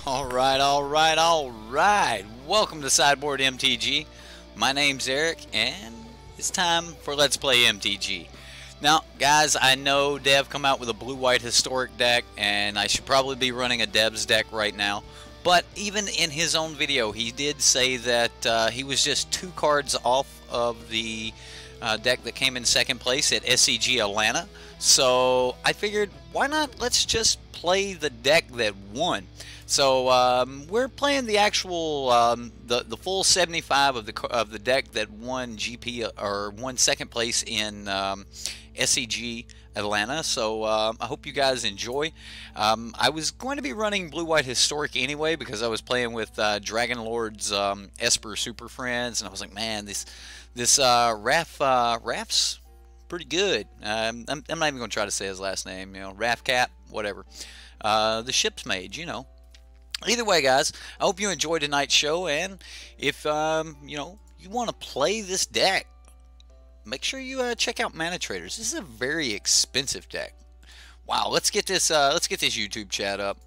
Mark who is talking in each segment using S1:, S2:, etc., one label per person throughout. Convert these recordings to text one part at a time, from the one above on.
S1: Alright. Welcome to SideboardMTG. My name's Eric, and it's time for Let's Play MTG. Now, guys, I know Dev come out with a blue-white historic deck, and I should probably be running a Dev's deck right now. But even in his own video, he did say that he was just 2 cards off of the deck that came in second place at SCG Atlanta. So I figured, why not? Let's just play the deck that won. So we're playing the actual the full 75 of the deck that won GP or won second place in SCG Atlanta. So I hope you guys enjoy. I was going to be running blue-white historic anyway because I was playing with Dragonlord's Esper Super Friends, and I was like, man, this Raph's pretty good. I'm not even going to try to say his last name. You know, Raphcat, whatever. The ship's mage, you know. Either way, guys, I hope you enjoyed tonight's show, and if you know, you want to play this deck, make sure you check out manatraders. This is a very expensive deck. Wow, let's get this YouTube chat up.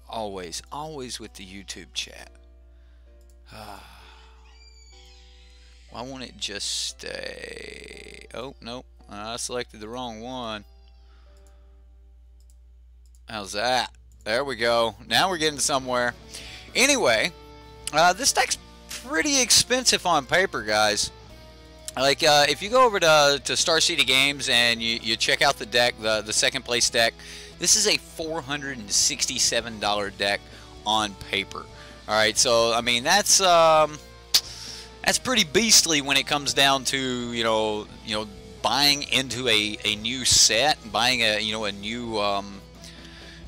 S1: Always with the YouTube chat. Why won't it just stay? Oh no, I selected the wrong one. How's that? There we go. Now we're getting somewhere. Anyway, this deck's pretty expensive on paper, guys. Like, if you go over to Star City Games and you check out the deck, the second place deck, this is a $467 deck on paper. Alright, so, I mean, that's pretty beastly when it comes down to, you know, buying into a new set, buying a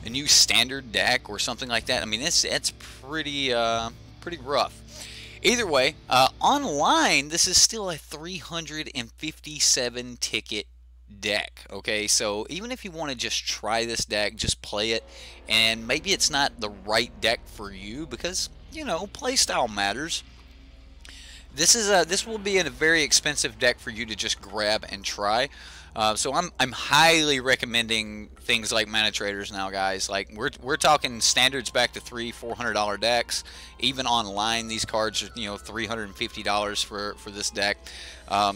S1: new standard deck or something like that. I mean, it's pretty rough. Either way, online this is still a 357 ticket deck. Okay, so even if you want to just try this deck, just play it, and maybe it's not the right deck for you because, you know, play style matters. This will be a very expensive deck for you to just grab and try. So I'm highly recommending things like manatraders now, guys. Like we're talking standards back to $300–400 decks. Even online, these cards are, you know, $350 for this deck.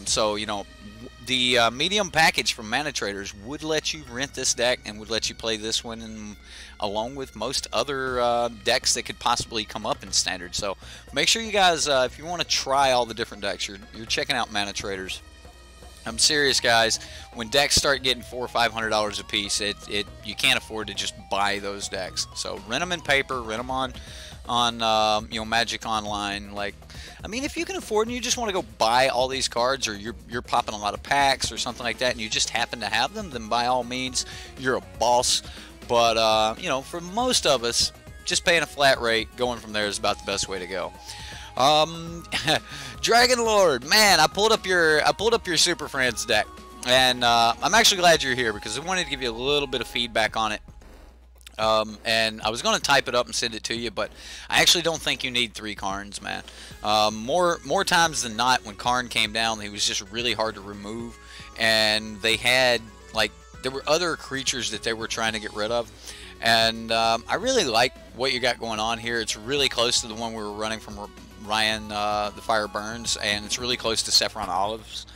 S1: So, you know, the medium package from manatraders would let you rent this deck and would let you play this one, and along with most other decks that could possibly come up in standard. So make sure you guys, if you want to try all the different decks, you're checking out manatraders. I'm serious, guys. When decks start getting $400 or $500 a piece, you can't afford to just buy those decks. So rent them in paper, rent them on you know, Magic Online. Like, I mean, if you can afford and you just want to go buy all these cards, or you're popping a lot of packs or something like that, and you just happen to have them, then by all means, you're a boss. But you know, for most of us, just paying a flat rate, going from there is about the best way to go. Dragonlord, man, I pulled up your Super Friends deck, and I'm actually glad you're here because I wanted to give you a little bit of feedback on it. And I was going to type it up and send it to you, but I actually don't think you need 3 Karns, man. More times than not, when Karn came down, he was just really hard to remove, and they had, like, there were other creatures that they were trying to get rid of. And I really like what you got going on here. It's really close to the one we were running from Ryan, the Fire Burns, and it's really close to Saffron Olives.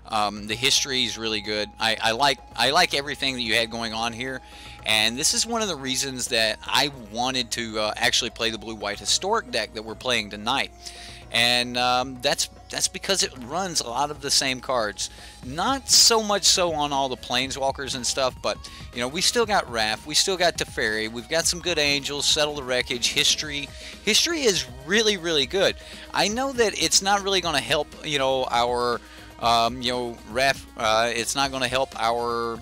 S1: The history is really good. I like everything that you had going on here, and this is one of the reasons that I wanted to actually play the blue-white historic deck that we're playing tonight. And that's because it runs a lot of the same cards. Not so much so on all the planeswalkers and stuff, but you know, we still got Raph, we still got Teferi, we've got some good angels, Settle the Wreckage, History. History is really good. I know that it's not really going to help, you know, our you know, Raph. It's not going to help our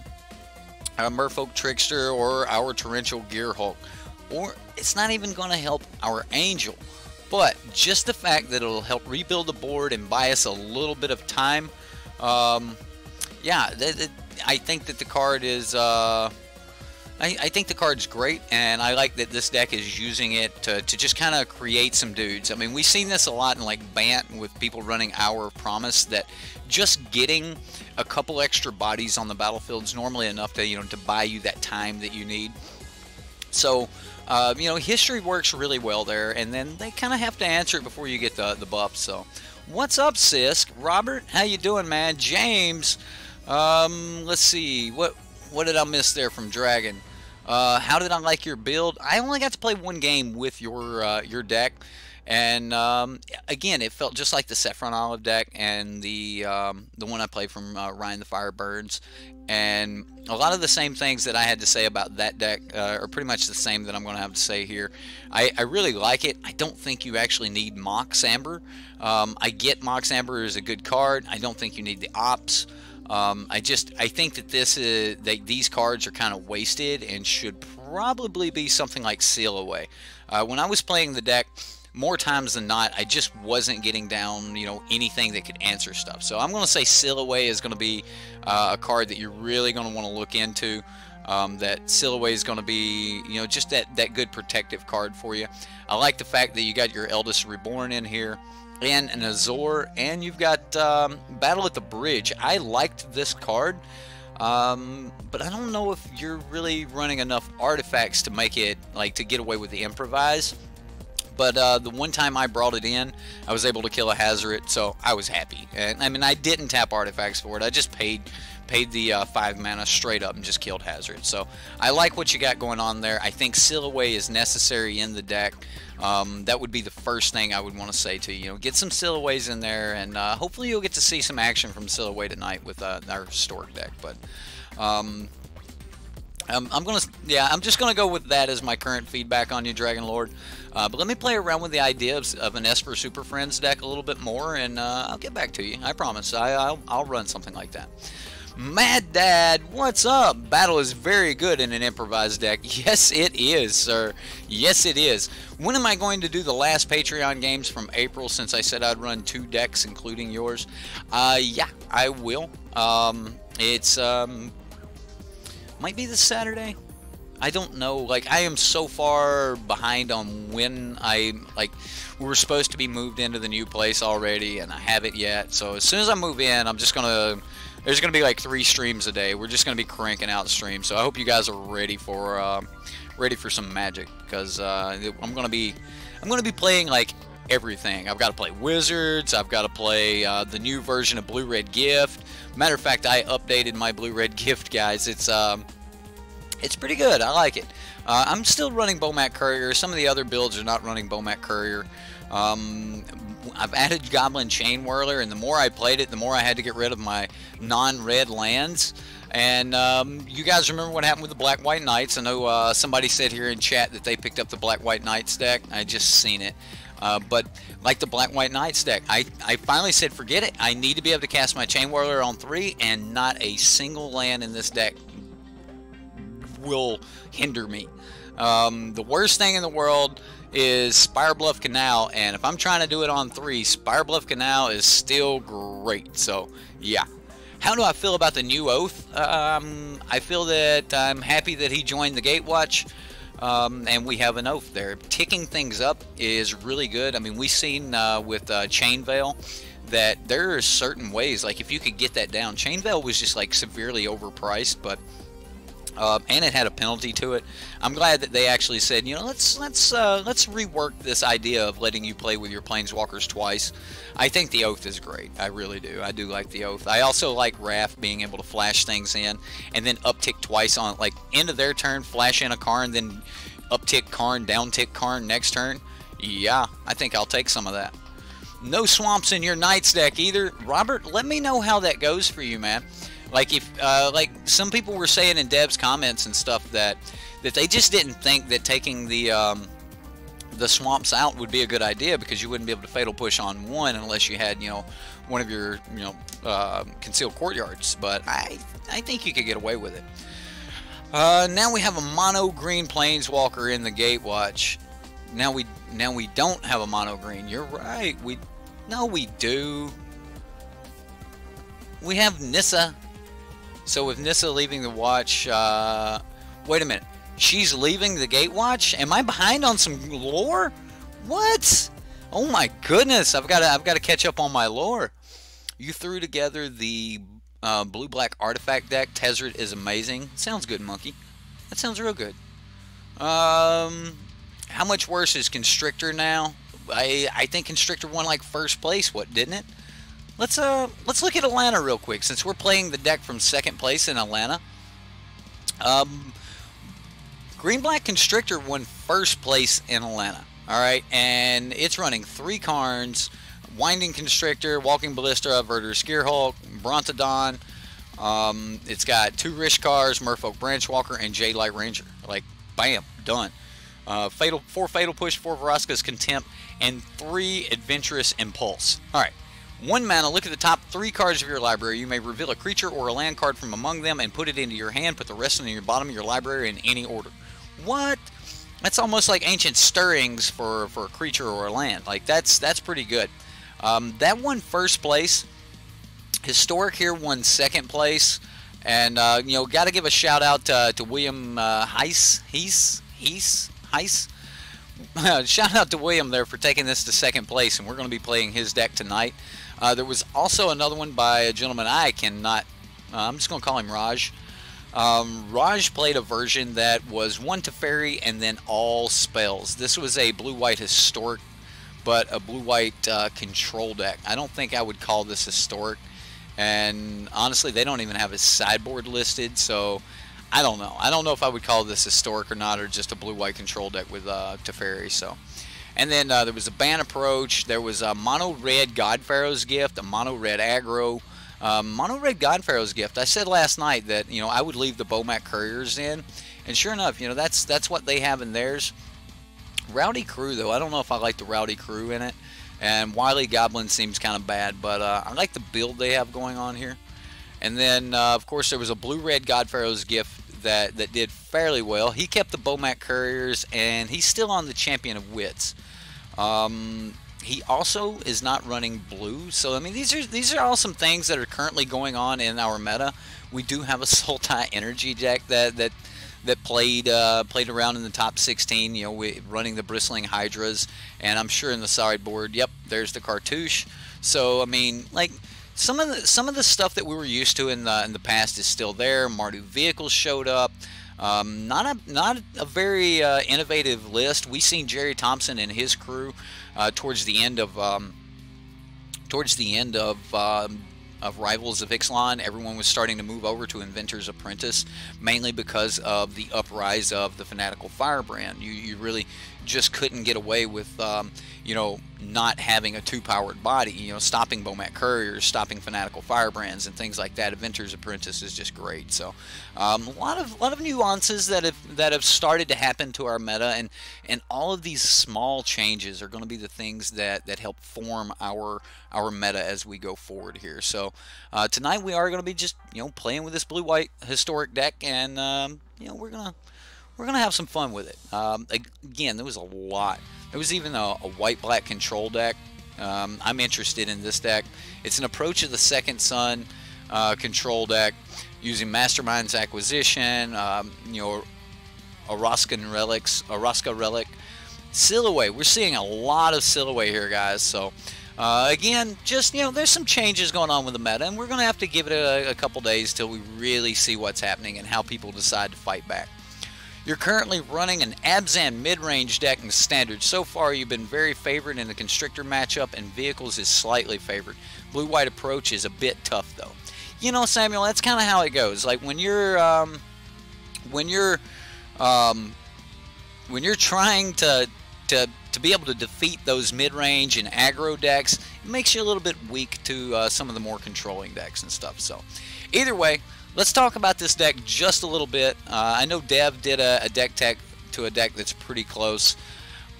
S1: Merfolk Trickster or our Torrential Gearhulk, or it's not even going to help our Angel. But just the fact that it'll help rebuild the board and buy us a little bit of time, yeah, I think that the card is, I think the card's great, and I like that this deck is using it to just kind of create some dudes. I mean, we've seen this a lot in like Bant with people running Hour of Promise, that just getting a couple extra bodies on the battlefield is normally enough to, you know, to buy you that time that you need. So You know, history works really well there, and then they kind of have to answer it before you get the buffs. So, what's up, Sisk? Robert, how you doing, man? James, let's see, what did I miss there from Dragon? How did I like your build? I only got to play one game with your deck, and again, it felt just like the Saffron Olive deck and the one I played from Ryan the Fire Burns. And a lot of the same things that I had to say about that deck are pretty much the same that I'm going to have to say here. I really like it. I don't think you actually need Mox Amber. I get Mox Amber is a good card. I don't think you need the ops. I think that these cards are kind of wasted and should probably be something like Seal Away. When I was playing the deck, more times than not, I just wasn't getting down, you know, anything that could answer stuff. So I'm going to say Seal Away is going to be a card that you're really going to want to look into. That Seal Away is going to be, you know, just that good protective card for you. I like the fact that you got your Eldest Reborn in here, and an Azor, and you've got Battle at the Bridge. I liked this card, but I don't know if you're really running enough artifacts to make it, like, to get away with the Improvise. But the one time I brought it in, I was able to kill a Hazoret, so I was happy. And I mean, I didn't tap artifacts for it. I just paid the 5 mana straight up and just killed Hazoret. So I like what you got going on there. I think Seal Away is necessary in the deck. That would be the first thing I would want to say to you. You know, get some Seal Aways in there, and hopefully you'll get to see some action from Seal Away tonight with our historic deck. But I'm just gonna go with that as my current feedback on you, Dragonlord. But let me play around with the idea of an Esper Super Friends deck a little bit more, and I'll get back to you. I promise. I'll run something like that. Mad Dad, what's up? Battle is very good in an improvised deck. Yes, it is, sir. Yes, it is. When am I going to do the last Patreon games from April, since I said I'd run 2 decks, including yours? Yeah, I will. It's might be this Saturday. I don't know. Like, I am so far behind on when we were supposed to be moved into the new place already, and I haven't yet. So as soon as I move in, there's gonna be like 3 streams a day. We're just gonna be cranking out streams. So I hope you guys are ready for some magic, because I'm gonna be playing like everything. I've got to play Wizards. I've got to play the new version of Blue Red Gift. Matter of fact, I updated my Blue Red Gift, guys. It's pretty good. I like it. I'm still running Bomat Courier. Some of the other builds are not running Bomat Courier. I've added Goblin Chain Whirler, and the more I played it, the more I had to get rid of my non-red lands. And you guys remember what happened with the Black White Knights? I know somebody said here in chat that they picked up the Black White Knights deck. I just seen it. But like the Black White Knights deck, I finally said forget it. I need to be able to cast my Chain Whirler on 3, and not a single land in this deck will hinder me. The worst thing in the world is Spirebluff Canal, and if I'm trying to do it on 3, Spirebluff Canal is still great. So yeah. How do I feel about the new Oath? I feel that I'm happy that he joined the Gatewatch, and we have an Oath there. Ticking things up is really good. I mean, we've seen with Chain Veil that there are certain ways, like if you could get that down. Chain Veil was just like severely overpriced, but and it had a penalty to it. I'm glad that they actually said, you know, let's rework this idea of letting you play with your Planeswalkers twice. I think the Oath is great. I really do. I do like the Oath. I also like Wrath being able to flash things in and then uptick twice on, like, end of their turn, flash in a Karn, then uptick Karn, downtick Karn next turn. Yeah, I think I'll take some of that. No swamps in your Knights deck either. Robert, let me know how that goes for you, man. Like, if like some people were saying in Deb's comments and stuff that they just didn't think that taking the swamps out would be a good idea, because you wouldn't be able to fatal push on 1 unless you had, you know, one of your, you know, concealed courtyards. But I think you could get away with it. Now we have a mono green Planeswalker in the Gatewatch. Now we don't have a mono green. You're right. We do. We have Nissa. So with Nissa leaving the watch, wait a minute. She's leaving the Gatewatch? Am I behind on some lore? What? Oh my goodness! I've got to catch up on my lore. You threw together the blue-black artifact deck. Tezzeret is amazing. Sounds good, Monkey. That sounds real good. How much worse is Constrictor now? I think Constrictor won like first place, what, didn't it? Let's look at Atlanta real quick, since we're playing the deck from second place in Atlanta. Green-Black Constrictor won first place in Atlanta. Alright, and it's running 3 Karns, Winding Constrictor, Walking Ballista, Verter Skeerhulk, Brontodon. It's got 2 Rishkars, Merfolk Branchwalker, and Jade Light Ranger. Like, bam, done. 4 Fatal Push, 4 Vraska's Contempt, and 3 Adventurous Impulse. Alright, 1 mana, look at the top 3 cards of your library. You may reveal a creature or a land card from among them and put it into your hand. Put the rest in your bottom of your library in any order. What? That's almost like Ancient Stirrings for a creature or a land. Like, that's pretty good. That won first place. Historic here won second place. And, you know, got to give a shout out to William Heiss. Shout out to William there for taking this to second place, and we're going to be playing his deck tonight. There was also another one by a gentleman I cannot, I'm just going to call him Raj. Raj played a version that was 1 Teferi and then all spells. This was a blue-white historic, but a blue-white control deck. I don't think I would call this historic, and honestly they don't even have his sideboard listed, so I don't know. I don't know if I would call this historic or not, or just a blue-white control deck with Teferi. So, and then there was a ban approach. There was a mono-red Godpharaoh's Gift, a mono-red aggro. Mono-red Godpharaoh's Gift. I said last night that, you know, I would leave the Bomat Couriers in, and sure enough, you know, that's what they have in theirs. Rowdy Crew, though, I don't know if I like the Rowdy Crew in it, and Wily Goblin seems kind of bad, but I like the build they have going on here. And then, of course, there was a blue-red Godpharaoh's Gift that did fairly well. He kept the Bomat Couriers, and he's still on the Champion of Wits. He also is not running blue, so I mean these are all some things that are currently going on in our meta. We do have a Sultai Energy deck that played around in the top 16. You know, running the Bristling Hydras, and I'm sure in the sideboard, yep, there's the Cartouche. So I mean, like, some of the stuff that we were used to in the past is still there. Mardu Vehicles showed up. Not a very innovative list. We seen Jerry Thompson and his crew towards the end of Rivals of Ixalan. Everyone was starting to move over to Inventor's Apprentice, mainly because of the uprise of the Fanatical Firebrand. You really just couldn't get away with you know, not having a 2-powered body. You know, stopping Bomat Couriers, stopping Fanatical Firebrands, and things like that. Inventor's Apprentice is just great. So a lot of nuances that have started to happen to our meta, and all of these small changes are going to be the things that help form our meta as we go forward here. So tonight we are going to be just, you know, playing with this blue-white historic deck, and you know, we're gonna have some fun with it. Again, there was a lot. There was even a white-black control deck. I'm interested in this deck. It's an Approach of the Second Sun control deck using Mastermind's Acquisition, you know, Araska Relic, Silhouette. We're seeing a lot of Silhouette here, guys. So again, just, you know, there's some changes going on with the meta, and we're going to have to give it a couple days till we really see what's happening and how people decide to fight back. You're currently running an Abzan mid-range deck in Standard. So far, you've been very favored in the Constrictor matchup, and Vehicles is slightly favored. Blue-white approach is a bit tough, though. You know, Samuel, that's kind of how it goes. Like, when you're trying to be able to defeat those mid-range and aggro decks, it makes you a little bit weak to some of the more controlling decks and stuff. So, either way, let's talk about this deck just a little bit. I know Dev did a deck tech to a deck that's pretty close.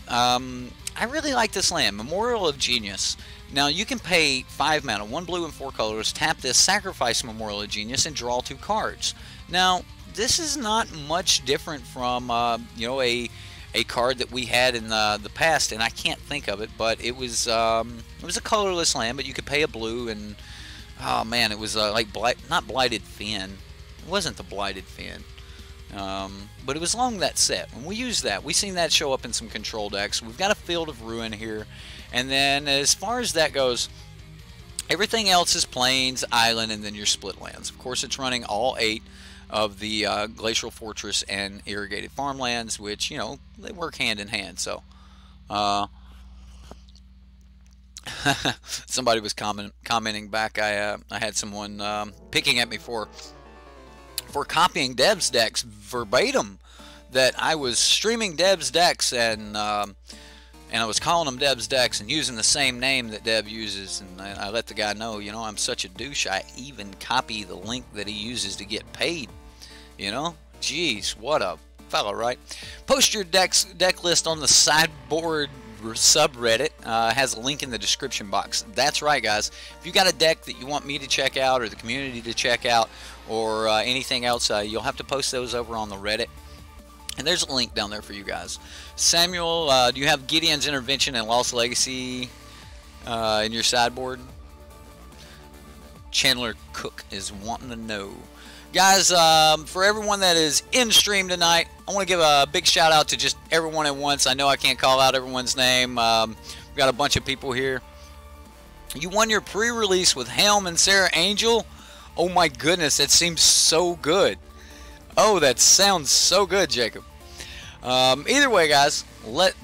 S1: I really like this land, Memorial of Genius. Now, you can pay 5 mana, 1 blue and 4 colors, tap this, sacrifice Memorial of Genius, and draw 2 cards. Now, this is not much different from, you know, a card that we had in the past, and I can't think of it, but it was a colorless land, but you could pay a blue, and oh man, it was like not Blighted Fin. It wasn't the Blighted Fin, but it was along that set. When we used that, we seen that show up in some control decks. We've got a Field of Ruin here, and then as far as that goes, everything else is plains, island, and then your split lands. Of course, it's running all 8 of the Glacial Fortress and Irrigated Farmlands, which, you know, they work hand in hand. So somebody was commenting back. I had someone picking at me for copying Deb's decks verbatim, that I was streaming Deb's decks and I was calling them Deb's decks and using the same name that Deb uses, and I let the guy know, you know, I'm such a douche, I even copy the link that he uses to get paid, you know? Jeez, what a fella, right? Post your deck list on the Sideboard subreddit. Has a link in the description box. That's right, guys. If you got a deck that you want me to check out or the community to check out or anything else, you'll have to post those over on the Reddit. And there's a link down there for you guys. Samuel, do you have Gideon's Intervention and Lost Legacy in your sideboard? Chandler Cook is wanting to know. Guys, for everyone that is in stream tonight, I want to give a big shout out to just everyone at once. I know I can't call out everyone's name. We've got a bunch of people here. You won your pre-release with Helm and Sarah Angel. Oh my goodness, that seems so good. Oh, that sounds so good, Jacob. Either way, guys,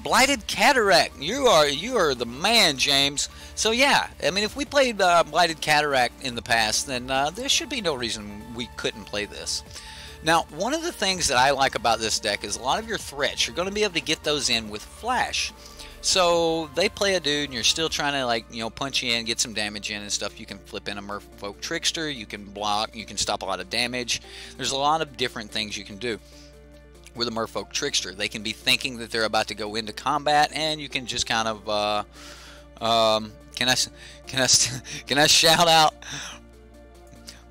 S1: Blighted Cataract. You are the man, James. So yeah, I mean, if we played Blighted Cataract in the past, then there should be no reason we couldn't play this. Now, one of the things that I like about this deck is a lot of your threats, you're going to be able to get those in with Flash. So they play a dude and you're still trying to, like, you know, punch in, get some damage in and stuff. You can flip in a Merfolk Trickster, you can block, you can stop a lot of damage. There's a lot of different things you can do with a Merfolk Trickster. They can be thinking that they're about to go into combat, and you can just kind of can I shout out?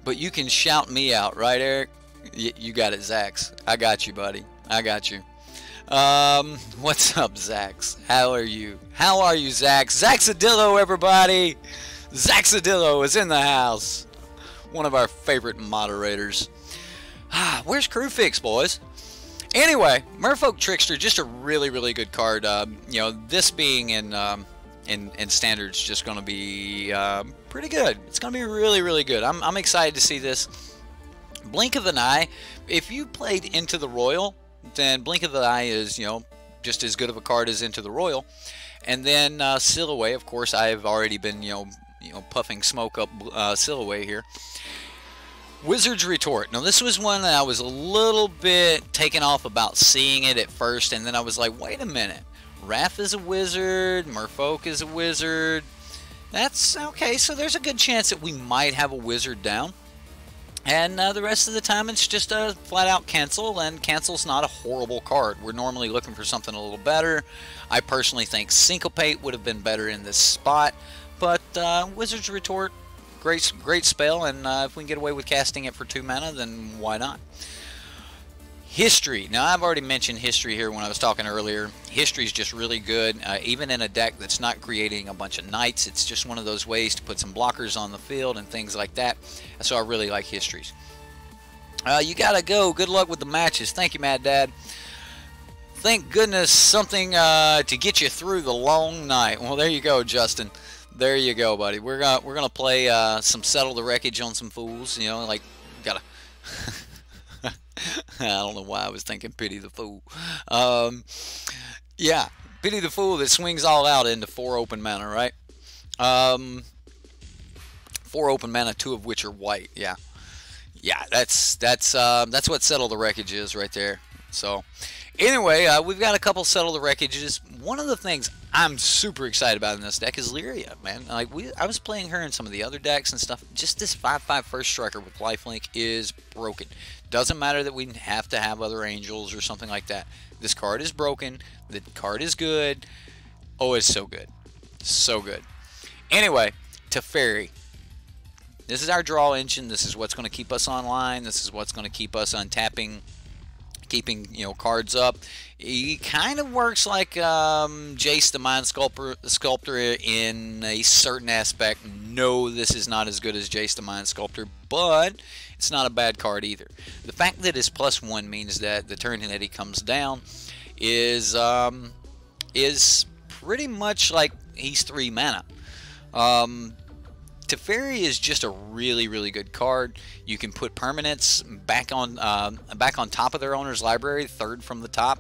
S1: But you can shout me out, right, Eric? You got it, Zax. I got you, buddy. I got you. What's up, Zax? How are you? How are you, Zax? Zaxadillo, everybody! Zaxadillo is in the house. One of our favorite moderators. Where's Crew Fix, boys? Anyway, Merfolk Trickster, just a really, really good card. You know, this being in Standard's just going to be pretty good. It's going to be really, really good. I'm excited to see this. Blink of an Eye. If you played Into the Royal, then Blink of the Eye is, you know, just as good of a card as Into the Royal. And then Silhouette, of course, I've already been, you know, puffing smoke up Silhouette here. Wizard's Retort. Now, this was one that I was a little bit taken off about seeing it at first, and then I was like, wait a minute. Wrath is a wizard, Merfolk is a wizard. That's okay, so there's a good chance that we might have a wizard down. And the rest of the time it's just a flat-out cancel, and cancel's not a horrible card. We're normally looking for something a little better. I personally think Syncopate would have been better in this spot, but Wizard's Retort, great spell, and if we can get away with casting it for 2 mana, then why not? History. Now, I've already mentioned History here when I was talking earlier. History is just really good, even in a deck that's not creating a bunch of knights. It's just one of those ways to put some blockers on the field and things like that. So I really like Histories. You gotta go. Good luck with the matches. Thank you, Mad Dad. Thank goodness something to get you through the long night. Well, there you go, Justin. There you go, buddy. We're gonna play some Settle the Wreckage on some fools. You know, like, gotta. I don't know why I was thinking Pity the Fool. Yeah, Pity the Fool that swings all out into 4 open mana, right? 4 open mana, 2 of which are white. Yeah, that's what Settle the Wreckage is right there. So, anyway, we've got a couple Settle the Wreckages. One of the things I'm super excited about in this deck is Lyria, man. Like, I was playing her in some of the other decks and stuff. Just this 5/5 first striker with lifelink is broken. Doesn't matter that we have to have other angels or something like that. This card is broken. The card is good. Oh, it's so good. So good. Anyway, Teferi. This is our draw engine. This is what's going to keep us online. This is what's going to keep us untapping, keeping, you know, cards up. He kind of works like Jace the Mind Sculptor in a certain aspect. No, this is not as good as Jace the Mind Sculptor, but it's not a bad card either. The fact that it's +1 means that the turn that he comes down is pretty much like he's 3 mana. Teferi is just a really, really good card. You can put permanents back on top of their owner's library, third from the top.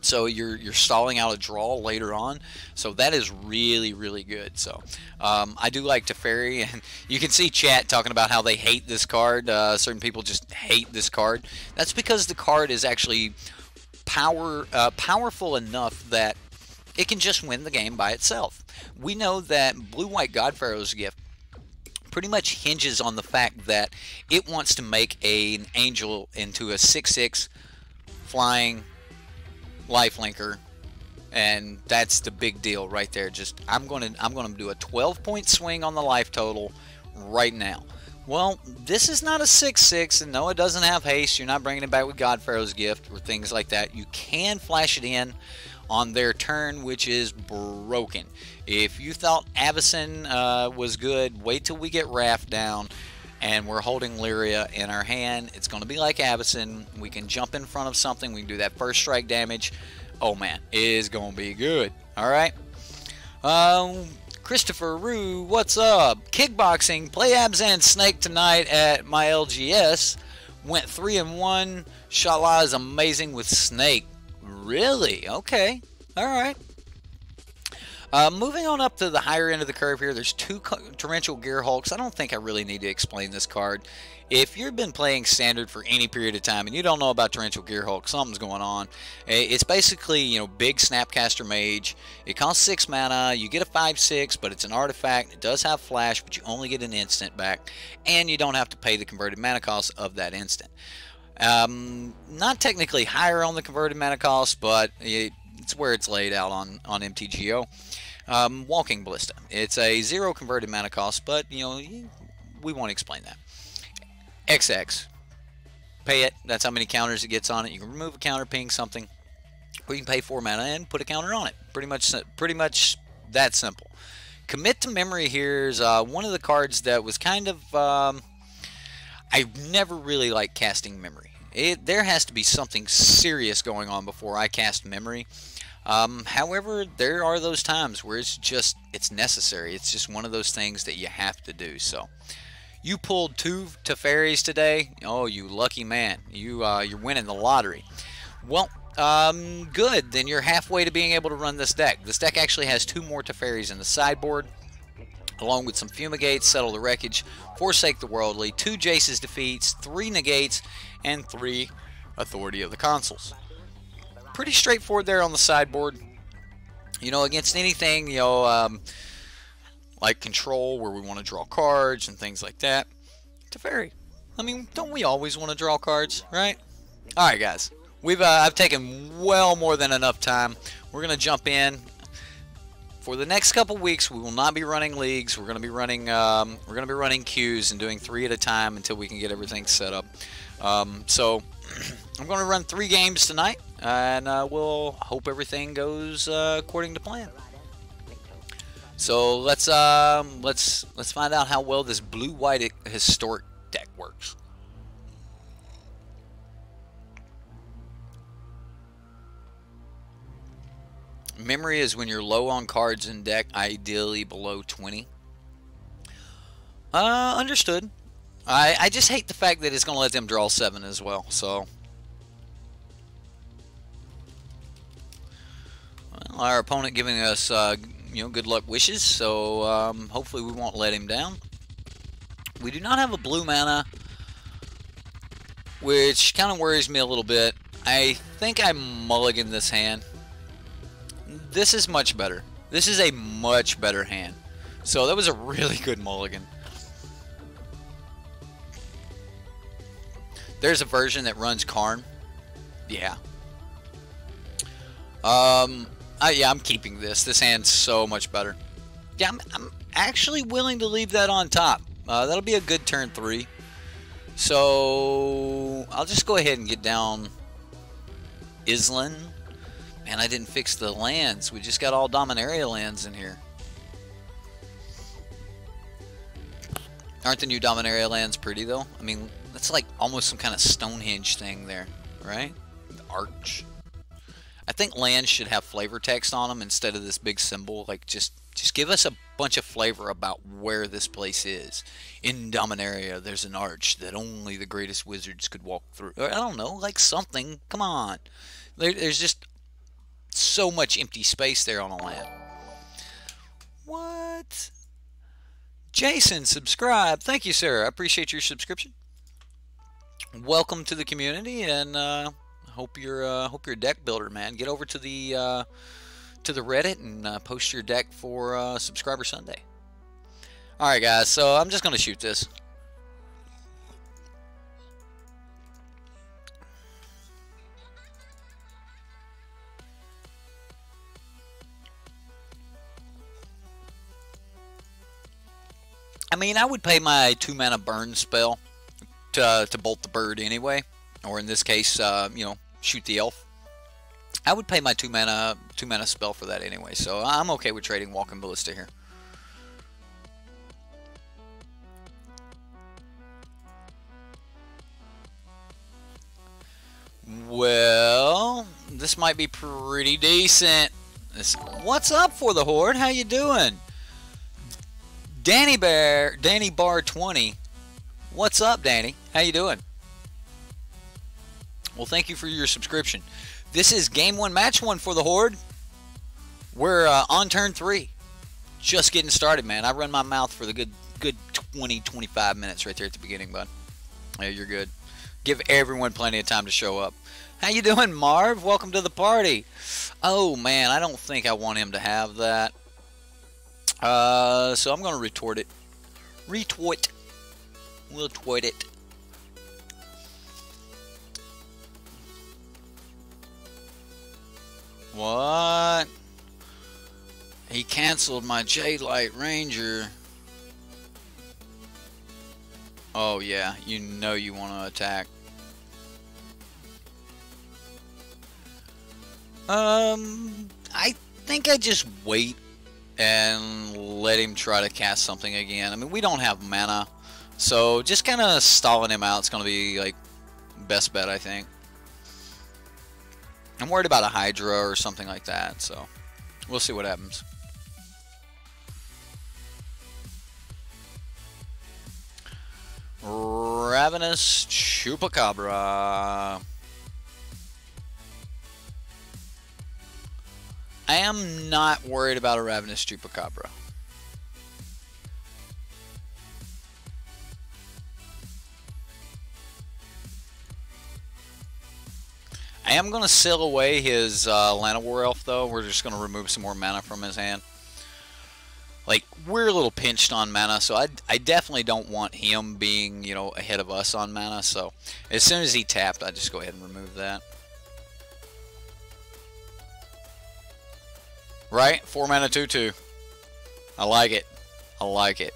S1: So you're stalling out a draw later on. So that is really, really good. So I do like Teferi, and you can see chat talking about how they hate this card. Certain people just hate this card. That's because the card is actually powerful enough that it can just win the game by itself. We know that Blue-White Godpharaoh's Gift pretty much hinges on the fact that it wants to make an angel into a 6/6 flying lifelinker, and that's the big deal right there. Just I'm going to do a 12-point swing on the life total right now. Well, this is not a 6/6, and no, it doesn't have haste. You're not bringing it back with Godpharaoh's Gift or things like that. You can flash it in on their turn, which is broken. If you thought Avacyn was good, wait till we get Raft down and we're holding Lyria in our hand. It's going to be like Avacyn. We can jump in front of something. We can do that first strike damage. Oh man, it is going to be good. All right. Christopher Rue, what's up? Kickboxing, play Abs and Snake tonight at my LGS. Went 3-1. Shala is amazing with Snake. Really? Okay. All right. Moving on up to the higher end of the curve here, there's two Torrential Gearhulks. I don't think I really need to explain this card. If you've been playing Standard for any period of time and you don't know about Torrential Gearhulk, something's going on. It's basically, you know, big Snapcaster Mage. It costs 6 mana. You get a 5/6, but it's an artifact. It does have flash, but you only get an instant back, and you don't have to pay the converted mana cost of that instant. Not technically higher on the converted mana cost, but it's where it's laid out on MTGO. Walking Ballista. It's a 0 converted mana cost, but you know, we won't explain that. XX. Pay it. That's how many counters it gets on it. You can remove a counter, ping something, or you can pay 4 mana and put a counter on it. Pretty much that simple. Commit to Memory here is one of the cards that was kind of I never really liked casting Memory. There has to be something serious going on before I cast Memory. However, there are those times where it's necessary. It's just one of those things that you have to do. So, you pulled 2 Teferis today. Oh, you lucky man! You're winning the lottery. Well, good. Then you're halfway to being able to run this deck. This deck actually has 2 more Teferis in the sideboard, along with some Fumigates, Settle the Wreckage, Forsake the Worldly, 2 Jace's Defeats, 3 Negates, and 3 Authority of the Consuls. Pretty straightforward there on the sideboard. You know, against anything, you know, like Control, where we want to draw cards and things like that. Teferi. I mean, don't we always want to draw cards, right? All right, guys. I've taken well more than enough time. We're gonna jump in. For the next couple weeks, we will not be running leagues. We're gonna be running queues and doing 3 at a time until we can get everything set up. So I'm going to run 3 games tonight, and we'll hope everything goes according to plan. So let's find out how well this blue-white historic deck works. Memory is when you're low on cards in deck, ideally below 20. Understood. I just hate the fact that it's going to let them draw 7 as well. So, well, our opponent giving us you know, good luck wishes. So hopefully we won't let him down. We do not have a blue mana, which kind of worries me a little bit. I think I mulligan this hand. This is much better. This is a much better hand. So that was a really good mulligan. There's a version that runs Karn. Yeah. Yeah, I'm keeping this. This hand's so much better. Yeah, I'm actually willing to leave that on top. That'll be a good turn 3. So I'll just go ahead and get down Island. Man, I didn't fix the lands. We just got all Dominaria lands in here. Aren't the new Dominaria lands pretty, though? I mean, that's like almost some kind of Stonehenge thing there, right? The arch. I think lands should have flavor text on them instead of this big symbol. Like, just give us a bunch of flavor about where this place is. In Dominaria, there's an arch that only the greatest wizards could walk through. Or, I don't know, like something. Come on. There's just so much empty space there on the land. What? Jason, subscribe. Thank you, sir. I appreciate your subscription. Welcome to the community, and hope you're a deck builder, man. Get over to the Reddit and post your deck for Subscriber Sunday. All right, guys. So I'm just gonna shoot this. I mean, I would pay my 2-mana burn spell to bolt the bird anyway, or in this case, you know, shoot the elf. I would pay my 2-mana spell for that anyway, so I'm okay with trading Walking Ballista here. Well, this might be pretty decent. What's up for the Horde? How you doing? Danny Bar 20. What's up, Danny? How you doing? Well, thank you for your subscription. This is game 1, match 1 for the Horde. We're on turn 3. Just getting started, man. I run my mouth for the good 20-25 minutes right there at the beginning, bud. Yeah, you're good. Give everyone plenty of time to show up. How you doing, Marv? Welcome to the party. Oh, man, I don't think I want him to have that. So I'm going to retort it. Retort. We'll tweet it. What? He canceled my Jadelight Ranger. Oh yeah, you know you want to attack. I think I just wait and let him try to cast something again. I mean, we don't have mana, so just kind of stalling him out is going to be like best bet, I think. I'm worried about a Hydra or something like that, so we'll see what happens. Ravenous Chupacabra. I am not worried about a Ravenous Chupacabra. I am going to seal away his Atlanta War Elf, though. We're just going to remove some more mana from his hand. Like, we're a little pinched on mana, so I definitely don't want him being, you know, ahead of us on mana. So, as soon as he tapped, I just go ahead and remove that. Right? 4 mana 2/2. I like it. I like it.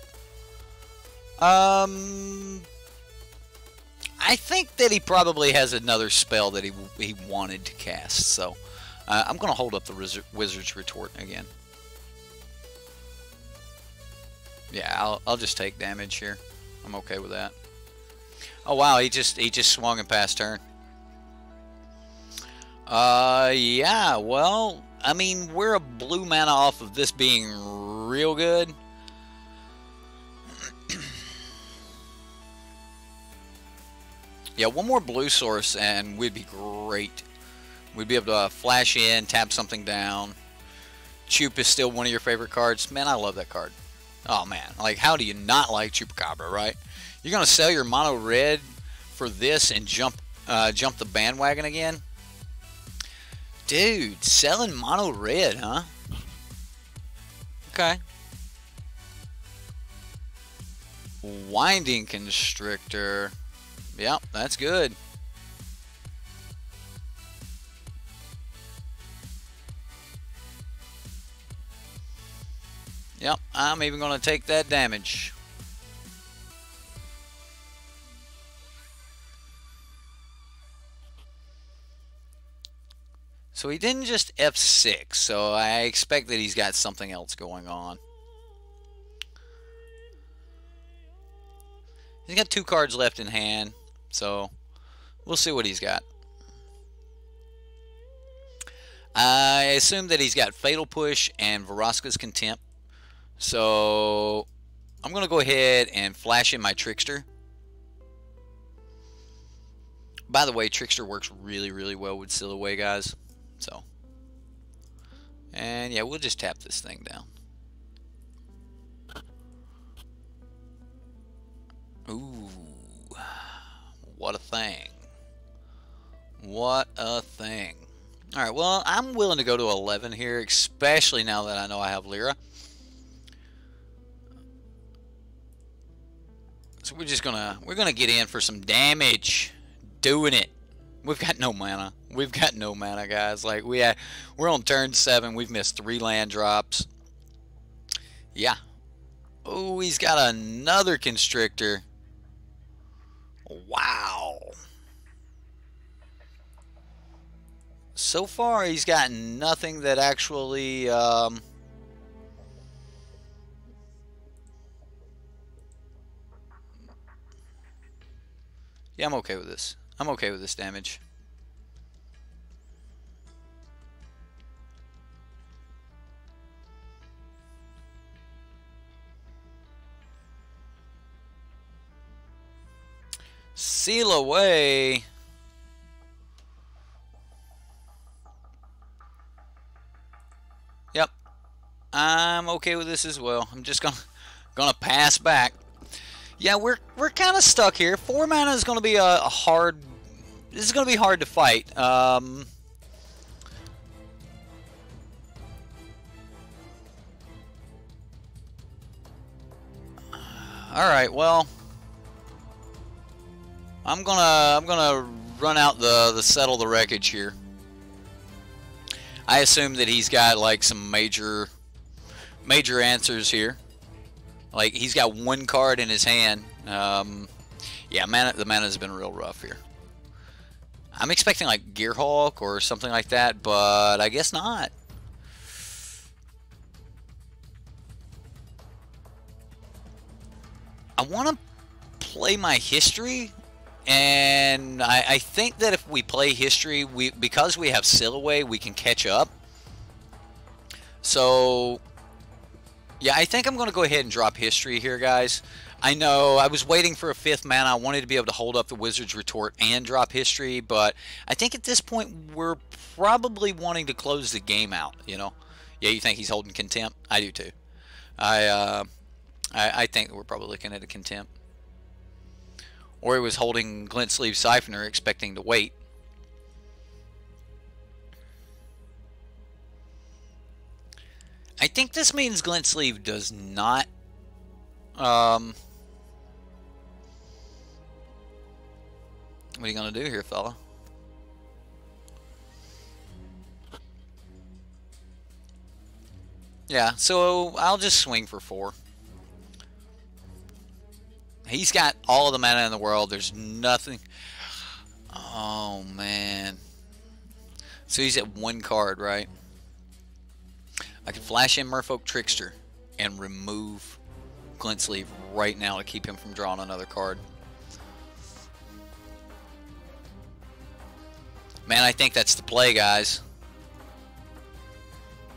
S1: I think that he probably has another spell that he wanted to cast, so I'm going to hold up the Wizard's Retort again. Yeah, I'll just take damage here. I'm okay with that. Oh wow, he just swung and passed turn. Yeah, well, I mean, we're a blue mana off of this being real good. Yeah, one more blue source and we'd be great. We'd be able to flash in, tap something down. Chup is still one of your favorite cards. Man, I love that card. Oh man, like how do you not like Chupacabra, right? You're gonna sell your mono red for this and jump the bandwagon again? Dude, selling mono red, huh? Okay. Winding Constrictor. Yep, that's good. Yep, I'm even going to take that damage. So he didn't just F6, so I expect that he's got something else going on. He's got 2 cards left in hand, so we'll see what he's got. I assume that he's got Fatal Push and Vraska's Contempt. So I'm going to go ahead and flash in my Trickster. By the way, Trickster works really, really well with Silhouette, guys. So, and yeah, we'll just tap this thing down. Ooh, what a thing. What a thing. Alright, well, I'm willing to go to 11 here, especially now that I know I have Lyra. So we're gonna get in for some damage. Doing it. We've got no mana. We've got no mana, guys. Like we're on turn 7. We've missed 3 land drops. Yeah. Oh, he's got another Constrictor. Wow. So far, he's got nothing that actually yeah, I'm okay with this. I'm okay with this damage. Seal away. Yep. I'm okay with this as well. I'm just gonna pass back. Yeah, we're kind of stuck here. 4 mana is going to be a hard. This is going to be hard to fight. All right, well, I'm gonna run out the settle the wreckage here. I assume that he's got like some major answers here. Like, he's got 1 card in his hand. Yeah, the mana's been real rough here. I'm expecting, like, Gearhulk or something like that, but I guess not. I want to play my history, and I think that if we play history, because we have Silhouette, we can catch up. So yeah, I think I'm going to go ahead and drop history here, guys. I know I was waiting for a 5th mana. I wanted to be able to hold up the Wizard's Retort and drop history, but I think at this point we're probably wanting to close the game out, you know? Yeah, you think he's holding Contempt? I do too. I think we're probably looking at a Contempt. Or he was holding Glint Sleeve Siphoner expecting to wait. I think this means Glint Sleeve does not what are you going to do here, fella? Yeah, so I'll just swing for 4. He's got all of the mana in the world. There's nothing. Oh, man. So he's at 1 card, right? I can flash in Merfolk Trickster and remove Glint Sleeve right now to keep him from drawing another card. Man, I think that's the play, guys.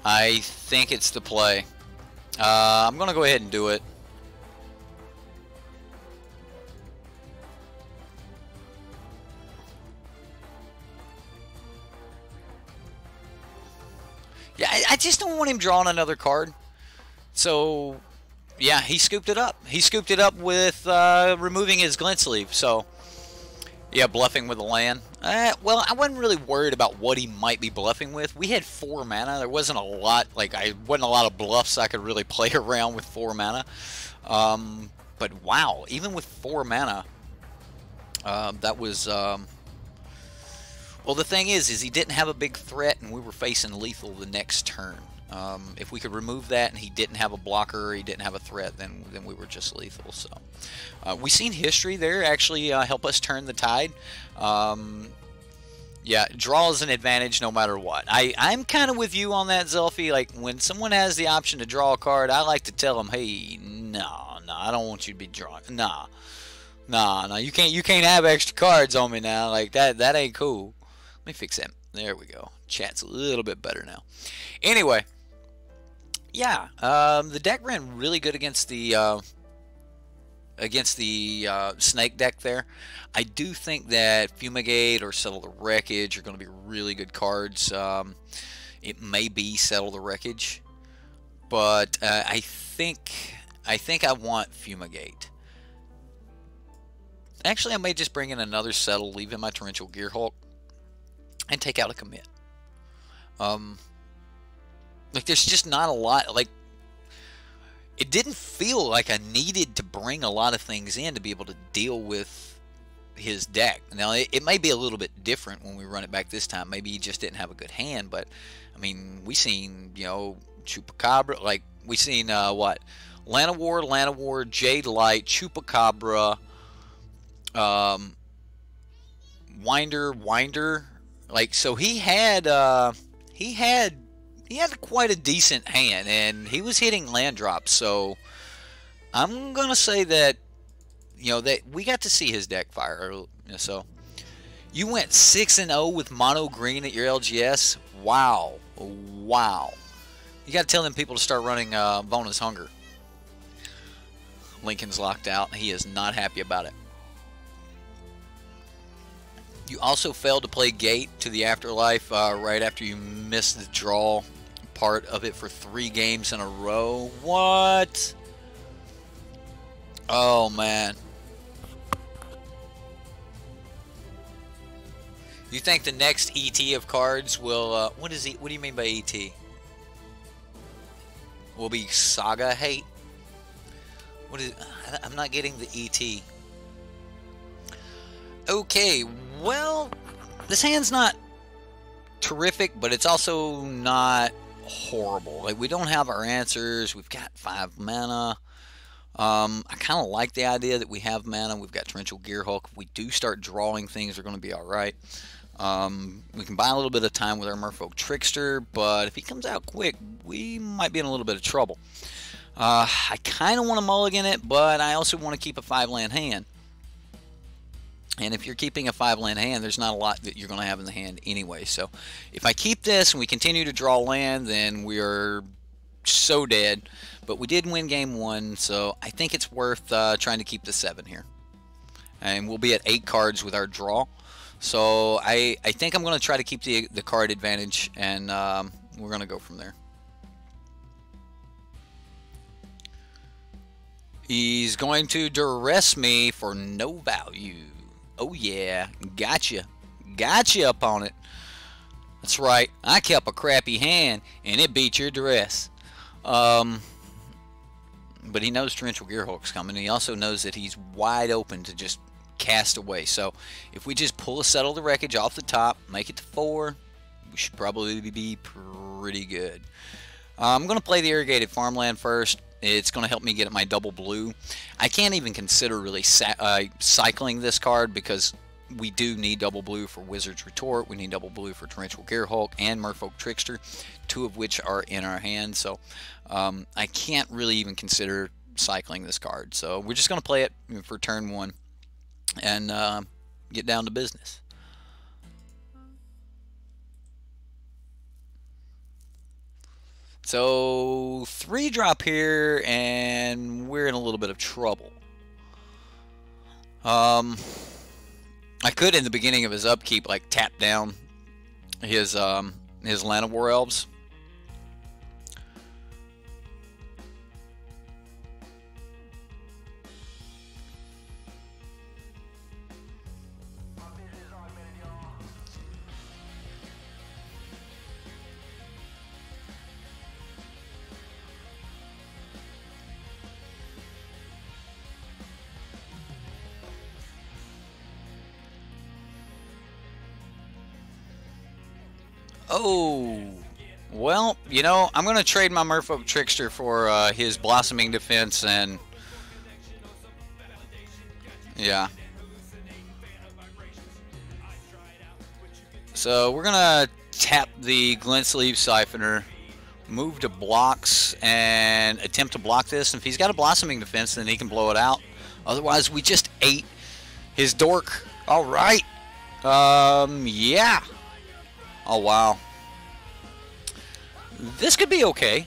S1: I think it's the play. I'm going to go ahead and do it. Yeah, I just don't want him drawing another card. So, yeah, he scooped it up. He scooped it up with removing his Glint Sleeve. So, yeah, bluffing with a land. Well, I wasn't really worried about what he might be bluffing with. We had 4 mana. There wasn't a lot, wasn't a lot of bluffs I could really play around with 4 mana. But wow, even with 4 mana, that was... Well, the thing is he didn't have a big threat, and we were facing lethal the next turn. If we could remove that, and he didn't have a blocker, or he didn't have a threat, then we were just lethal. So, we seen history there actually help us turn the tide. Yeah, draw is an advantage no matter what. I'm kind of with you on that, Zelfie. Like, when someone has the option to draw a card, I like to tell them, hey, no, I don't want you to be drawing. Nah, you can't have extra cards on me now. Like, that ain't cool. Let me fix that. There we go. Chat's a little bit better now. Anyway, yeah, the deck ran really good against the snake deck there. I do think that Fumigate or Settle the Wreckage are going to be really good cards. It may be Settle the Wreckage, but I think I want Fumigate. Actually, I may just bring in another Settle, leave in my Torrential Gearhulk, and take out a commit. Like, there's just not a lot. Like, it didn't feel like I needed to bring a lot of things in to be able to deal with his deck. Now, it may be a little bit different when we run it back this time. Maybe he just didn't have a good hand, but, I mean, we seen, you know, Chupacabra, like, we seen, what? Llanowar, Jade Light, Chupacabra, Winder, like, so he had quite a decent hand, and he was hitting land drops, so I'm gonna say that, you know, that we got to see his deck fire. So you went 6-0 with mono green at your LGS. Wow. You got to tell them people to start running Vona's Hunger. Lincoln's locked out. He is not happy about it. You also failed to play Gate to the Afterlife right after you missed the draw part of it for 3 games in a row. What? Oh, man. You think the next ET of cards will, what do you mean by ET? Will be Saga Hate? What is, I'm not getting the ET. Okay, well, this hand's not terrific, but it's also not horrible. Like, we don't have our answers. We've got 5 mana. I kind of like the idea that we have mana. We've got Torrential Gearhulk. If we do start drawing things, they're going to be alright. We can buy a little bit of time with our Merfolk Trickster, but if he comes out quick, we might be in a little bit of trouble. I kind of want to mulligan it, but I also want to keep a 5-land hand. And if you're keeping a 5-land hand, there's not a lot that you're going to have in the hand anyway. So if I keep this and we continue to draw land, then we are so dead. But we did win game 1, so I think it's worth trying to keep the 7 here. And we'll be at 8 cards with our draw. So I think I'm going to try to keep the card advantage, and we're going to go from there. He's going to duress me for no value. Oh yeah, gotcha. Gotcha upon it. That's right, I kept a crappy hand, and it beat your duress. But he knows Torrential Gearhulk's coming. He also knows that he's wide open to just cast away. So if we just pull a Settle the Wreckage off the top, make it to 4, we should probably be pretty good. I'm going to play the Irrigated Farmland first. It's going to help me get my double blue. I can't even consider really cycling this card because we do need double blue for Wizard's Retort. We need double blue for Torrential Gearhulk and Merfolk Trickster, 2 of which are in our hand. So I can't really even consider cycling this card. So we're just going to play it for turn 1 and get down to business. So 3-drop here, and we're in a little bit of trouble. I could, in the beginning of his upkeep, like tap down his Llanowar Elves. Oh, well, you know, I'm going to trade my Merfolk Trickster for his Blossoming Defense, and yeah. So we're going to tap the Glintsleeve Siphoner, move to blocks, and attempt to block this. And if he's got a Blossoming Defense, then he can blow it out. Otherwise, we just ate his dork. All right. Yeah. Oh, wow. This could be okay.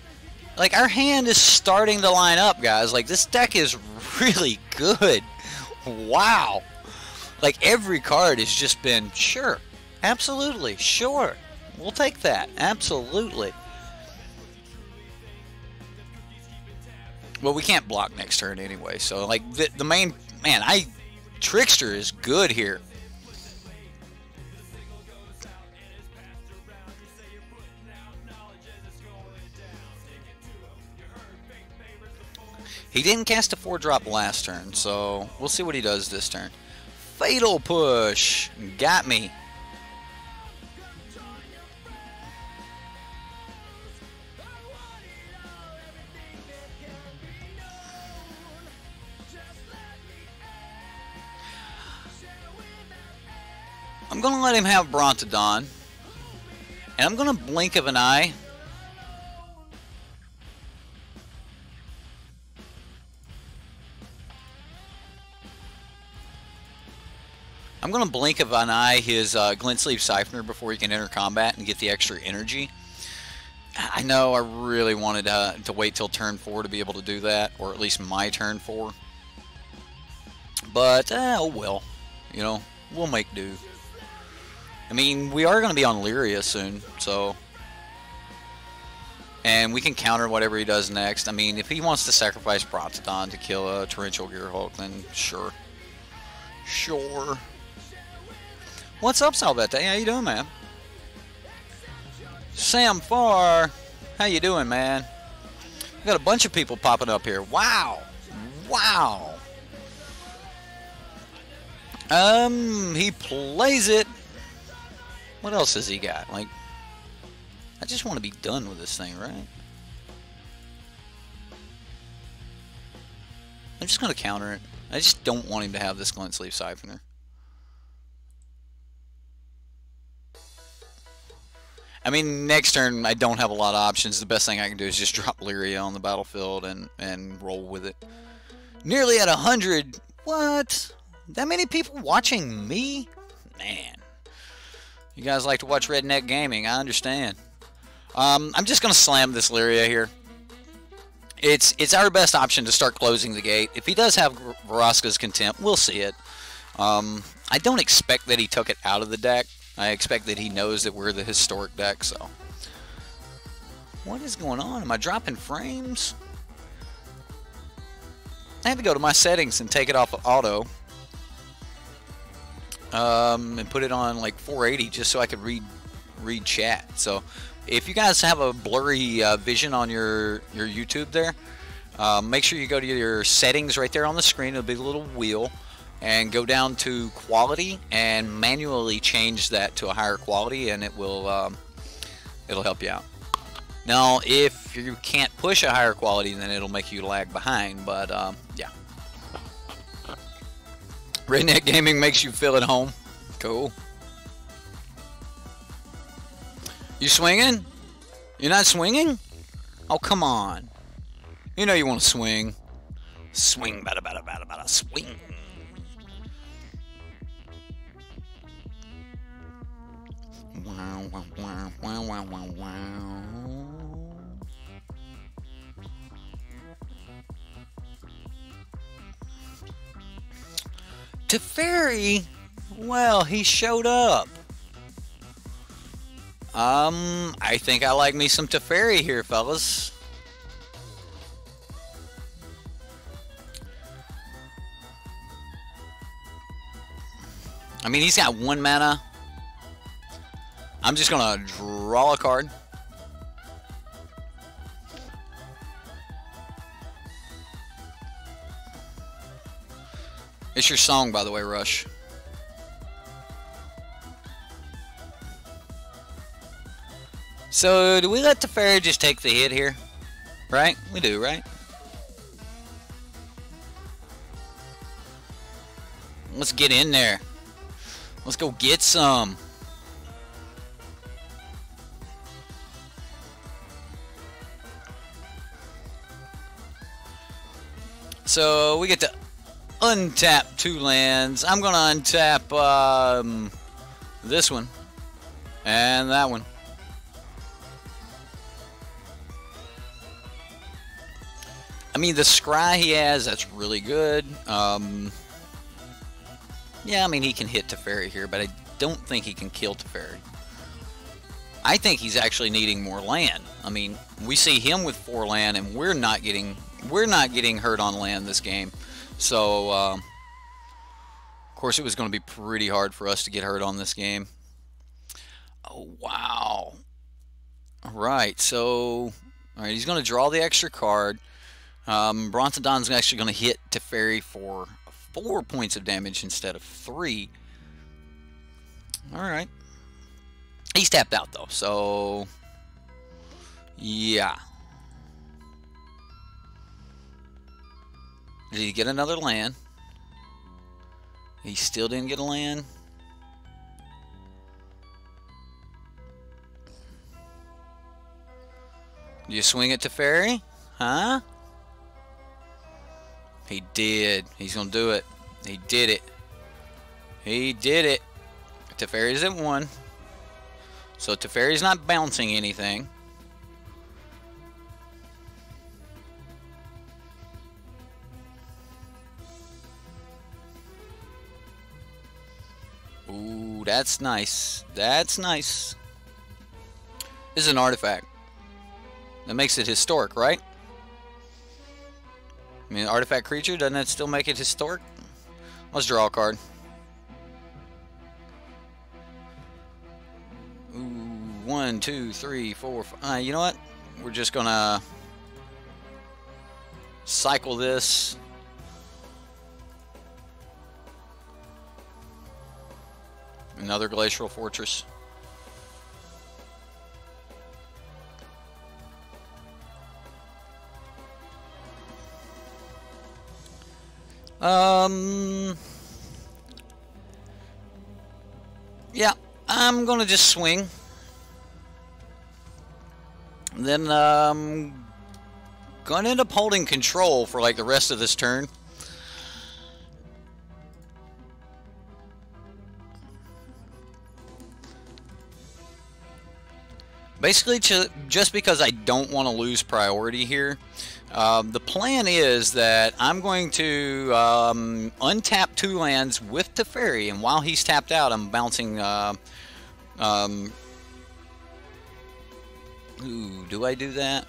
S1: Like, our hand is starting to line up, guys. Like, this deck is really good. Wow. Like, every card has just been, sure, absolutely, sure. We'll take that, absolutely. Well, we can't block next turn anyway, so, like, the main, man, Trickster is good here. He didn't cast a 4-drop last turn, so we'll see what he does this turn. Fatal Push! Got me. I'm going to let him have Brontodon, and I'm going to blink of an eye. I'm going to blink of an eye his Glint Sleeve Siphoner before he can enter combat and get the extra energy. I know I really wanted to wait till turn 4 to be able to do that, or at least my turn 4. But, oh well. You know, we'll make do. I mean, we are going to be on Lyria soon, so... And we can counter whatever he does next. I mean, if he wants to sacrifice Brontodon to kill a Torrential Gearhulk, then sure. Sure. What's up, Salvete? How you doing, man? Sam Farr, how you doing, man? We got a bunch of people popping up here. Wow. Wow. He plays it. What else has he got? Like, I just want to be done with this thing, right? I'm just going to counter it. I just don't want him to have this Glint Sleeve Siphoner. I mean, next turn, I don't have a lot of options. The best thing I can do is just drop Lyria on the battlefield and roll with it. Nearly at 100. What? That many people watching me? Man. You guys like to watch Redneck Gaming. I understand. I'm just going to slam this Lyria here. It's our best option to start closing the gate. If he does have Vraska's Contempt, we'll see it. I don't expect that he took it out of the deck. I expect that he knows that we're the historic deck, so. What is going on? Am I dropping frames? I had to go to my settings and take it off of auto. And put it on like 480 just so I could read chat. So if you guys have a blurry vision on your YouTube there, make sure you go to your settings right there on the screen. It'll be a little wheel, and go down to quality and manually change that to a higher quality, and it will it'll help you out. Now if you can't push a higher quality, then it'll make you lag behind, but yeah. Redneck Gaming makes you feel at home. Cool. You swinging? You're not swinging? Oh, come on. You know you want to swing. Swing, bada, bada, bada, bada, swing. Wow, wow, wow, wow, wow, wow, wow. Teferi, well, he showed up. I think I like me some Teferi here, fellas. I mean, he's got 1 mana. I'm just gonna draw a card. It's your song, by the way, Rush. So, do we let Teferi just take the hit here? Right? We do, right? Let's get in there. Let's go get some. So, we get to untap 2 lands. I'm going to untap this one and that one. mean, the scry he has, that's really good. Yeah, I mean, he can hit Teferi here, but I don't think he can kill Teferi. I think he's actually needing more land. I mean, we see him with 4 land, and we're not getting hurt on land this game. So, of course, it was going to be pretty hard for us to get hurt on this game. Oh, wow. All right, so, all right, he's going to draw the extra card. Brontodon's actually going to hit Teferi for 4 points of damage instead of 3. All right. He's tapped out, though, so, yeah. Did he get another land? He still didn't get a land. You swing it to Teferi? Huh? He did. He's going to do it. He did it. He did it. Teferi's at 1. So Teferi's not bouncing anything. Ooh, that's nice. That's nice. This is an artifact. That makes it historic, right? I mean, artifact creature, doesn't that still make it historic? Let's draw a card. Ooh, 1, 2, 3, 4, 5. You know what? We're just gonna cycle this. Another Glacial Fortress. Yeah, I'm gonna just swing. And then gonna end up holding control for like the rest of this turn. Basically, just because I don't want to lose priority here, the plan is that I'm going to untap 2 lands with Teferi, and while he's tapped out, I'm bouncing. Ooh, do I do that?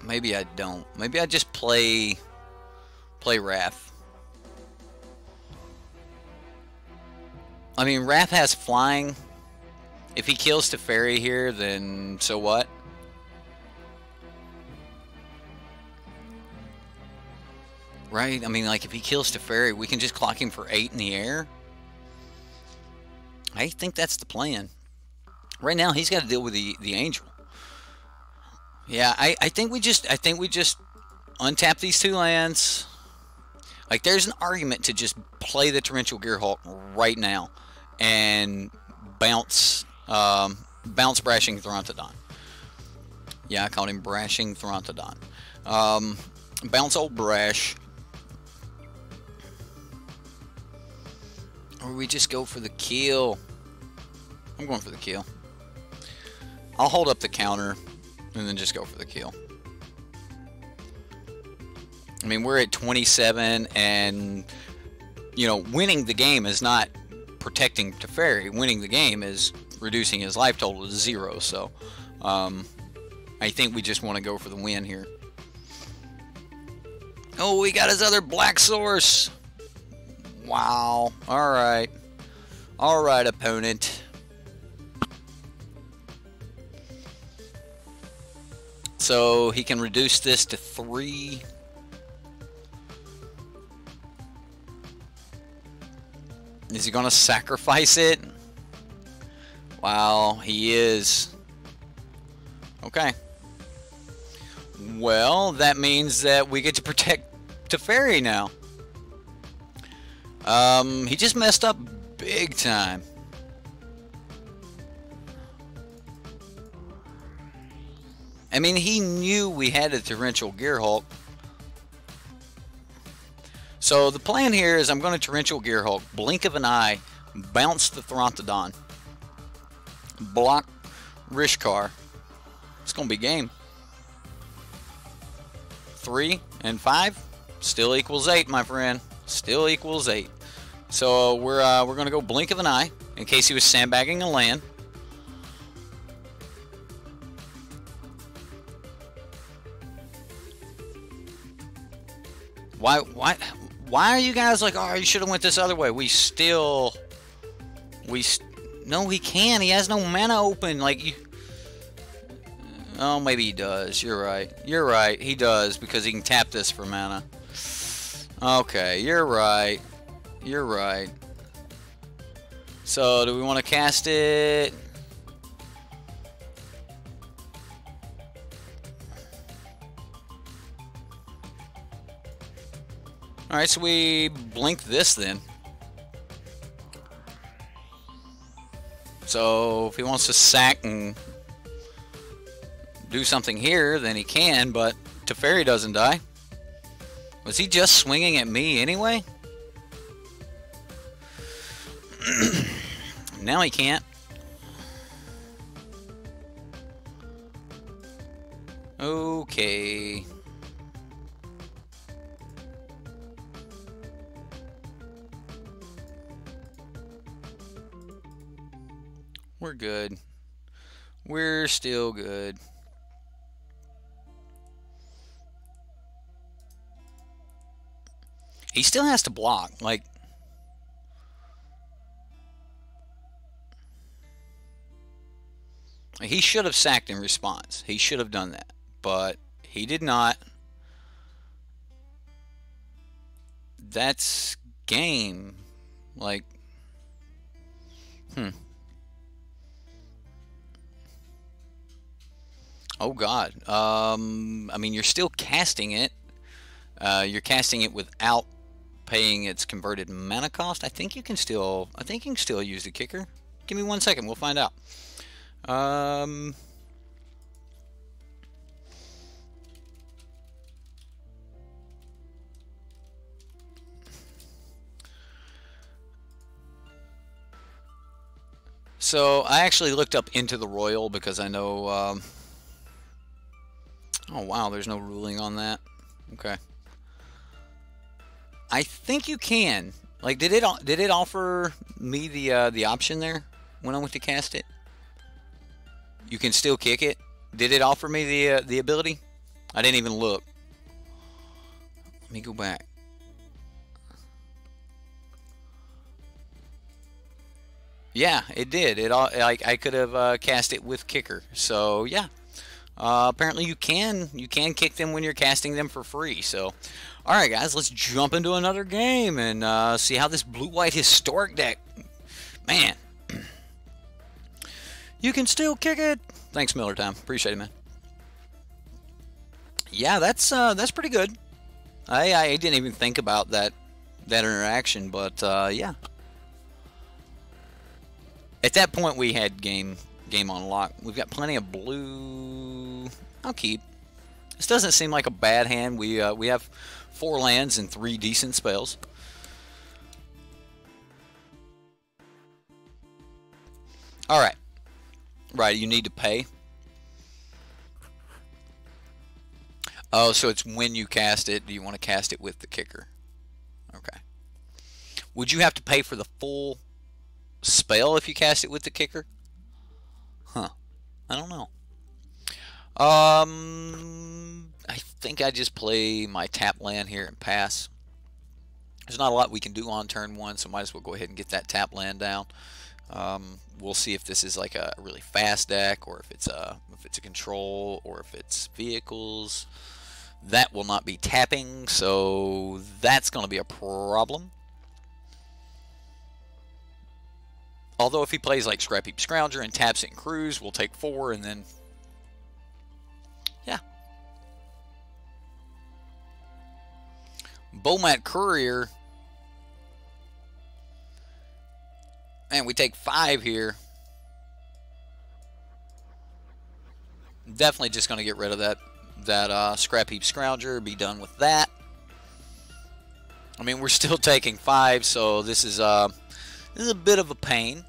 S1: Maybe I don't. Maybe I just play Wrath. I mean, Wrath has flying. If he kills Teferi here, then so what? Right? I mean, like, if he kills Teferi, we can just clock him for 8 in the air. I think that's the plan. Right now, he's got to deal with the Angel. Yeah, I think we just untap these 2 lands. Like, there's an argument to just play the Torrential Gearhulk right now and bounce Brashing Throntodon. Yeah, I called him Brashing Throntodon. Bounce old Brash. Or we just go for the kill. I'm going for the kill. I'll hold up the counter and then just go for the kill. I mean, we're at 27, and, you know, winning the game is not protecting Teferi. Winning the game is reducing his life total to 0, so I think we just want to go for the win here. Oh, we got his other black source. Wow. Alright. Alright, opponent. So he can reduce this to 3. Is he going to sacrifice it? Wow, he is. Okay. Well, that means that we get to protect Teferi now. He just messed up big time. I mean, he knew we had a Torrential Gearhulk. So the plan here is I'm going to Torrential Gearhulk, blink of an eye, bounce the Throntodon, block Rishkar, It's gonna be game. 3 and 5 still equals 8, my friend. Still equals 8. So we're gonna go blink of an eye in case he was sandbagging a land. Why are you guys like, oh, you should have went this other way? No, he can. He has no mana open. Like you. Oh, maybe he does. You're right. You're right. He does because he can tap this for mana. Okay, you're right. You're right. So, do we want to cast it? Alright, so we blink this then. So, if he wants to sack and do something here, then he can, but Teferi doesn't die. Was he just swinging at me anyway? Now he can't. Okay. We're good. We're still good. He still has to block, like... He should have sacked in response. He should have done that. But he did not. That's game. Like... Oh God. I mean, you're still casting it. You're casting it without paying its converted mana cost. I think you can still use the kicker. Give me 1 second. We'll find out. So I actually looked up into the Royal because I know. Oh wow, there's no ruling on that. Okay. I think you can. Like, did it offer me the option there when I went to cast it? You can still kick it. Did it offer me the ability? I didn't even look. Let me go back. Yeah, it did. I could have cast it with kicker. So yeah. Apparently you can kick them when you're casting them for free. So, all right, guys, let's jump into another game and see how this blue-white historic deck. Man, you can still kick it. Thanks, Miller Time. Appreciate it, man. Yeah, that's pretty good. I didn't even think about that interaction, but yeah. At that point, we had game on lock. We've got plenty of blue. I'll keep. This doesn't seem like a bad hand. We have 4 lands and 3 decent spells. All right. Right, you need to pay. Oh, so it's when you cast it. Do you want to cast it with the kicker? Okay. Would you have to pay for the full spell if you cast it with the kicker? Huh. I don't know. I think I just play my tap land here and pass. There's not a lot we can do on turn 1, so might as well go ahead and get that tap land down. We'll see if this is like a really fast deck, or if it's a control, or if it's vehicles. That will not be tapping, so that's going to be a problem. Although if he plays like Scrap Heap Scrounger and taps it and Cruise, we'll take 4 and then, yeah. Bomat Courier. And we take 5 here. Definitely just going to get rid of that Scrap Heap Scrounger. Be done with that. I mean, we're still taking 5, so this is a bit of a pain.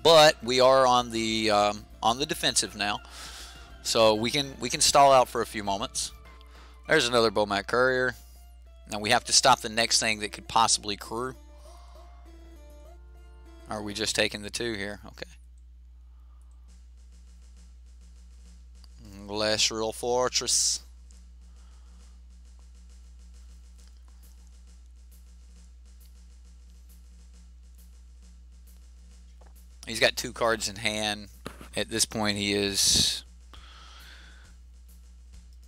S1: but we are on the defensive now, so we can stall out for a few moments. There's another Bomat Courier. Now we have to stop the next thing that could possibly crew. Are we just taking the 2 here? Okay. Glacial Fortress. He's got 2 cards in hand. At this point, he is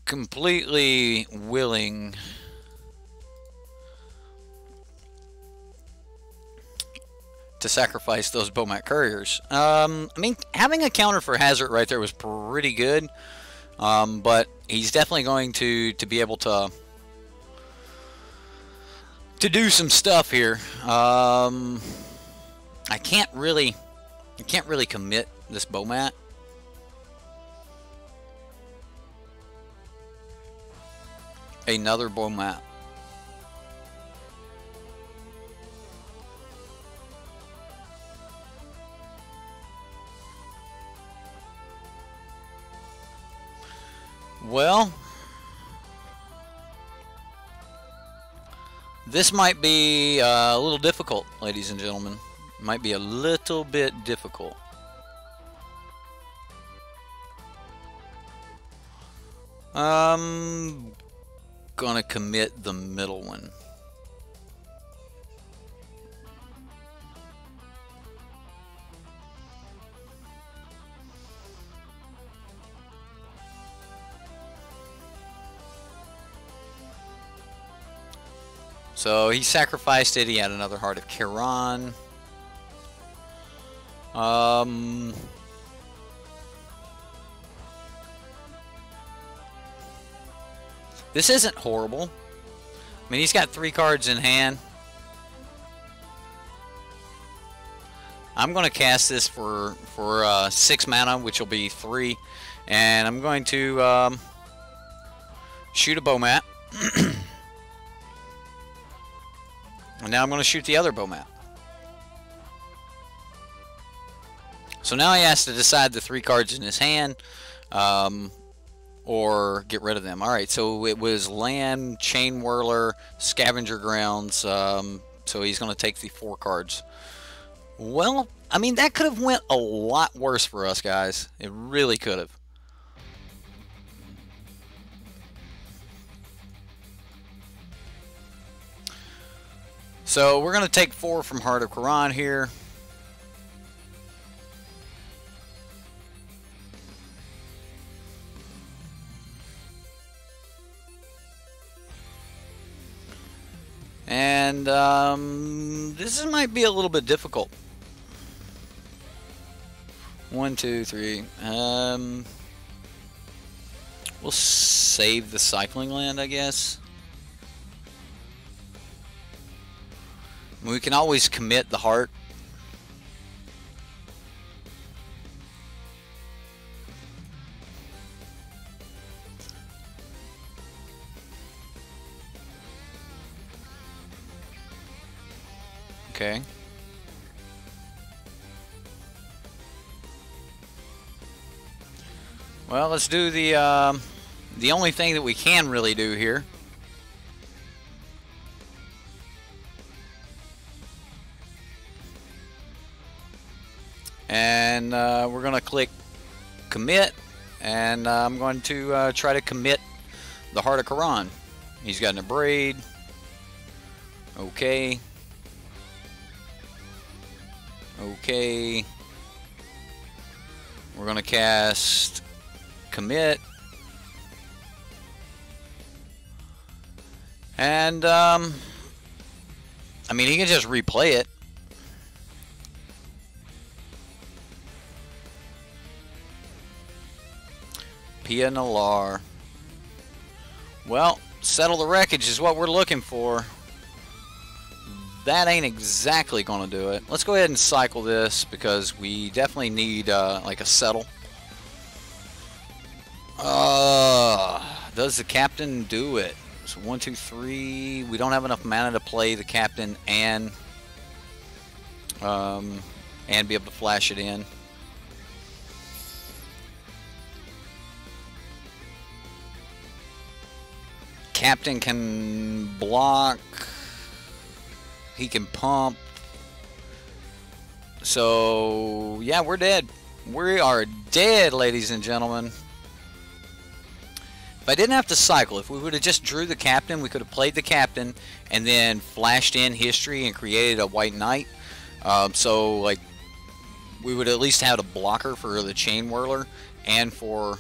S1: completely willing to sacrifice those Bomat Couriers. I mean, having a counter for Hazard right there was pretty good, but he's definitely going to be able to do some stuff here. I can't really commit this Bomat. Another Bomat. Well, this might be a little difficult, ladies and gentlemen. Might be a little bit difficult. Gonna commit the middle one. So he sacrificed it. He had another Heart of Kiran. This isn't horrible. I mean, he's got 3 cards in hand. I'm going to cast this for 6 mana, which will be 3, and I'm going to shoot a Bomat. And now I'm going to shoot the other Bomat. So now he has to decide the 3 cards in his hand, or get rid of them. Alright, so it was Land, Chain Whirler, Scavenger Grounds, so he's going to take the 4 cards. Well, I mean, that could have went a lot worse for us, guys. It really could have. So we're going to take 4 from Heart of Kiran here. And this might be a little bit difficult. 1, 2, 3. We'll save the Cycling Land, I guess. We can always commit the heart. Okay. Well, let's do the only thing that we can really do here. And we're going to click commit, and I'm going to try to commit the Heart of Kiran. He's got an Abrade. Okay. Okay. We're going to cast commit. And, I mean, he can just replay it. Pia Nalar. Well, settle the wreckage is what we're looking for. That ain't exactly going to do it. Let's go ahead and cycle this because we definitely need like a settle. Does the captain do it? So 1, 2, 3. We don't have enough mana to play the captain and and be able to flash it in. Captain can block. He can pump. So, yeah, we're dead. We are dead, ladies and gentlemen. If I didn't have to cycle, if we would have just drew the captain, we could have played the captain and then flashed in history and created a white knight. So, like, we would at least have a blocker for the chain whirler and for...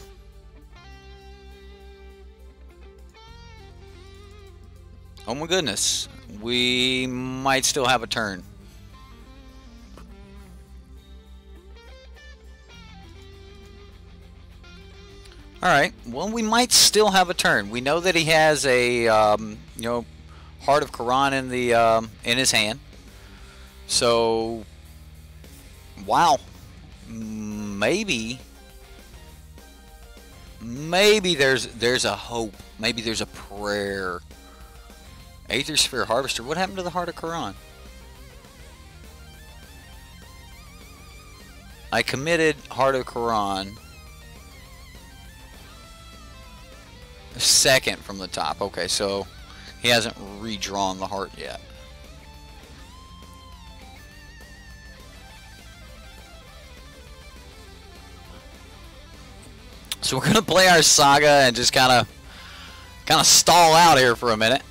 S1: Oh my goodness, we might still have a turn. Alright, well, we might still have a turn. We know that he has a, you know, Heart of Quran in the, in his hand. So, wow, maybe there's a hope. Maybe there's a prayer. Aether Sphere Harvester. What happened to the Heart of Quran? I committed Heart of Quran. Second from the top. Okay, so he hasn't redrawn the heart yet. So we're gonna play our saga and just kind of stall out here for a minute.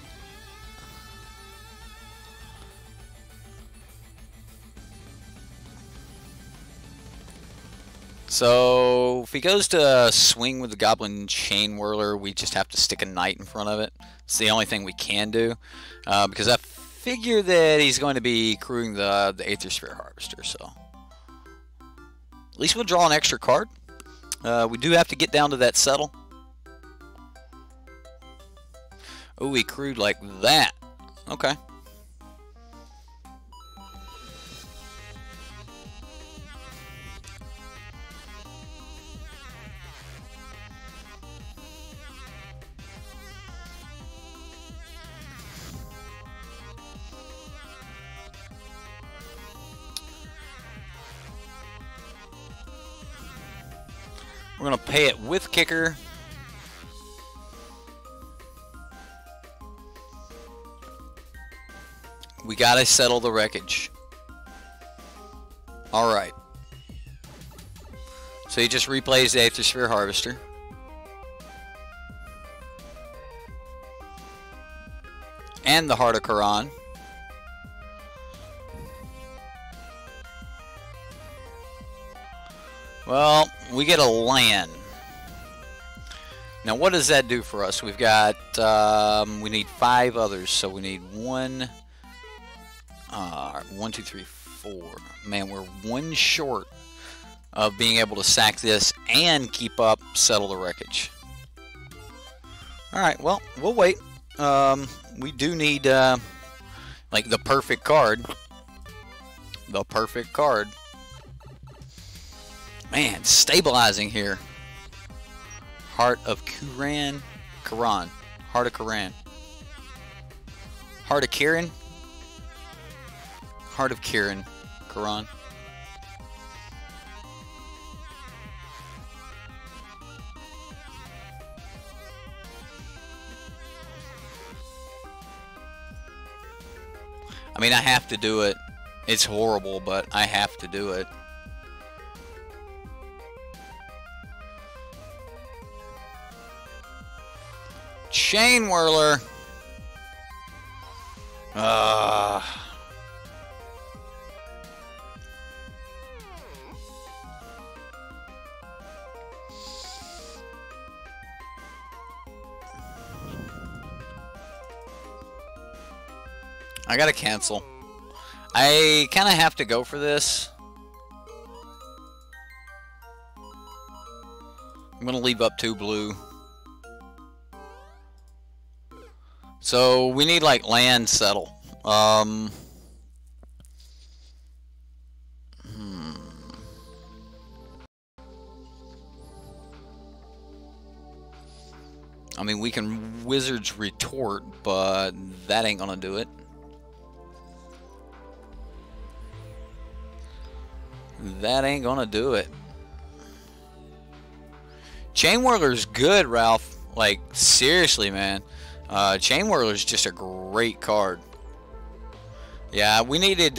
S1: So if he goes to swing with the Goblin Chain Whirler, we just have to stick a knight in front of it. It's the only thing we can do, because I figure that he's going to be crewing the Aether Sphere Harvester. So at least we'll draw an extra card. We do have to get down to that settle. Oh, he crewed like that. Okay. We're going to pay it with kicker. We got to settle the wreckage. Alright. So he just replays the Aether Sphere Harvester. And the Heart of Quran. Well, we get a land. Now, what does that do for us? We've got, we need 5 others, so we need 1, 1, 2, 3, 4. Man, we're 1 short of being able to sack this and keep up, settle the wreckage. Alright, well, we'll wait. We do need, like, the perfect card. The perfect card. Man, stabilizing here. Heart of Quran. Heart of Quran. Heart of Kiran. Heart of Kiran. Quran. I mean, I have to do it. It's horrible, but I have to do it. Chain Whirler. I gotta cancel. I kind of have to go for this. I'm gonna leave up 2 blue. So we need like land settle. I mean, we can Wizard's Retort, but that ain't gonna do it. that ain't gonna do it. Chain Whirler's good, Ralph. Like, seriously, man. Chain Whirler's just a great card. Yeah, we needed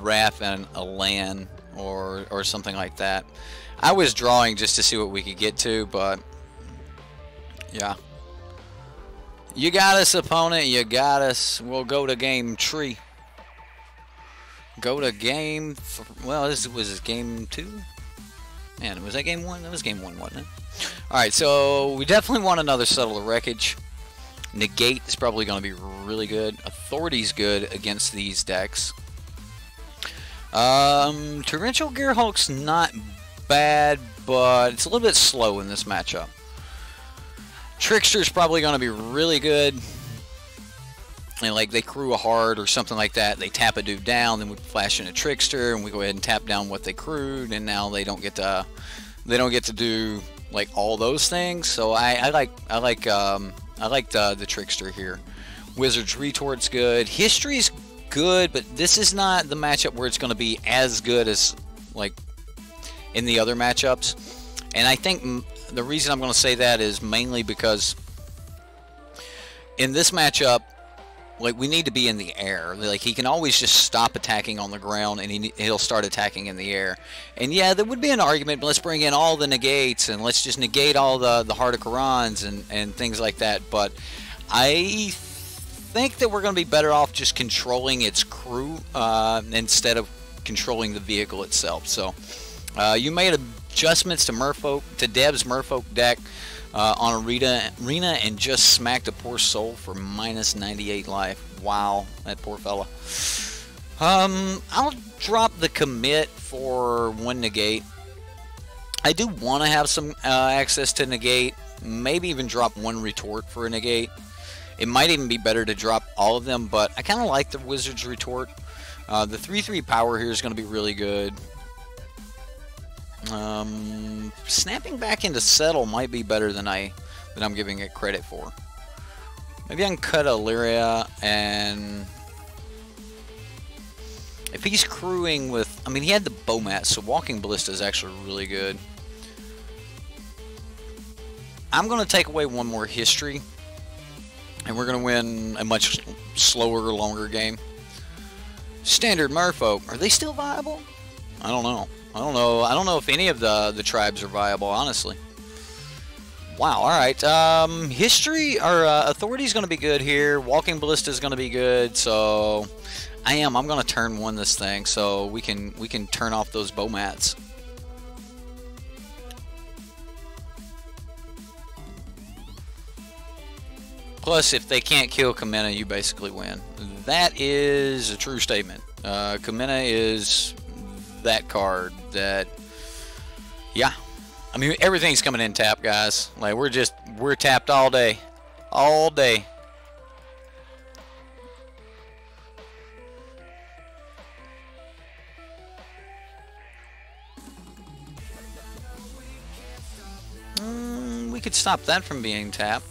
S1: Wrath and a land or something like that. I was drawing just to see what we could get to, but yeah. You got us, opponent. You got us. We'll go to game 3. Go to game. Well, this was game 2. Man, was that game 1? That was game 1, wasn't it? Alright, so we definitely want another Settle the Wreckage. Negate is probably going to be really good. Authority's good against these decks. Torrential Gearhulk's not bad, but it's a little bit slow in this matchup. Trickster's probably going to be really good. And like they crew a hard or something like that, they tap a dude down, then we flash in a Trickster, and we go ahead and tap down what they crewed, and now they don't get to do like all those things. So I like the Trickster here. Wizard's Retort's good. History's good, but this is not the matchup where it's going to be as good as like in the other matchups. And I think the reason I'm going to say that is mainly because in this matchup, like, we need to be in the air. Like, he can always just stop attacking on the ground, and he'll start attacking in the air. And yeah, there would be an argument, but let's bring in all the negates, and let's just negate all the Heart of Khorans and things like that. But I think that we're going to be better off just controlling its crew instead of controlling the vehicle itself. So you made adjustments to Deb's Merfolk deck on Arena and just smacked a poor soul for minus 98 life. Wow, that poor fella. I'll drop the commit for 1 negate. I do want to have some access to negate. Maybe even drop 1 retort for a negate. It might even be better to drop all of them, but I kind of like the Wizard's Retort. The 3/3 power here is going to be really good. Snapping back into Settle might be better than I'm giving it credit for. Maybe I can cut Illyria, and if he's crewing with, I mean, he had the Bowmat, so Walking Ballista is actually really good. I'm going to take away 1 more history, and we're going to win a much slower, longer game. Standard Merfolk, are they still viable? I don't know. I don't know if any of the tribes are viable, honestly. Wow, alright. History, or Authority is going to be good here. Walking Ballista is going to be good, so I'm going to turn 1 this thing, so we can turn off those Bowmats. Plus, if they can't kill Kamina, you basically win. That is a true statement. Kamina is that card that, yeah. I mean, everything's coming in tap, guys. Like, we're tapped all day. All day. We could stop that from being tapped.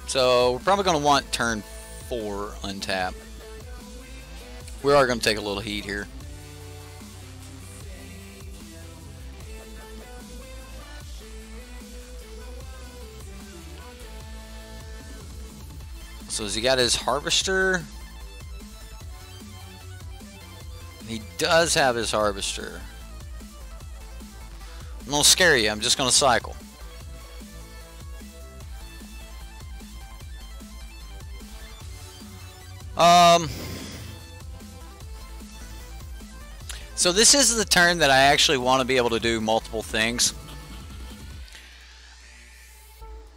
S1: So, we're probably going to want turn 4 untap. We are going to take a little heat here. So has he got his Harvester? He does have his Harvester. I'm going to scare you. I'm just going to cycle. So this is the turn that I actually want to be able to do multiple things.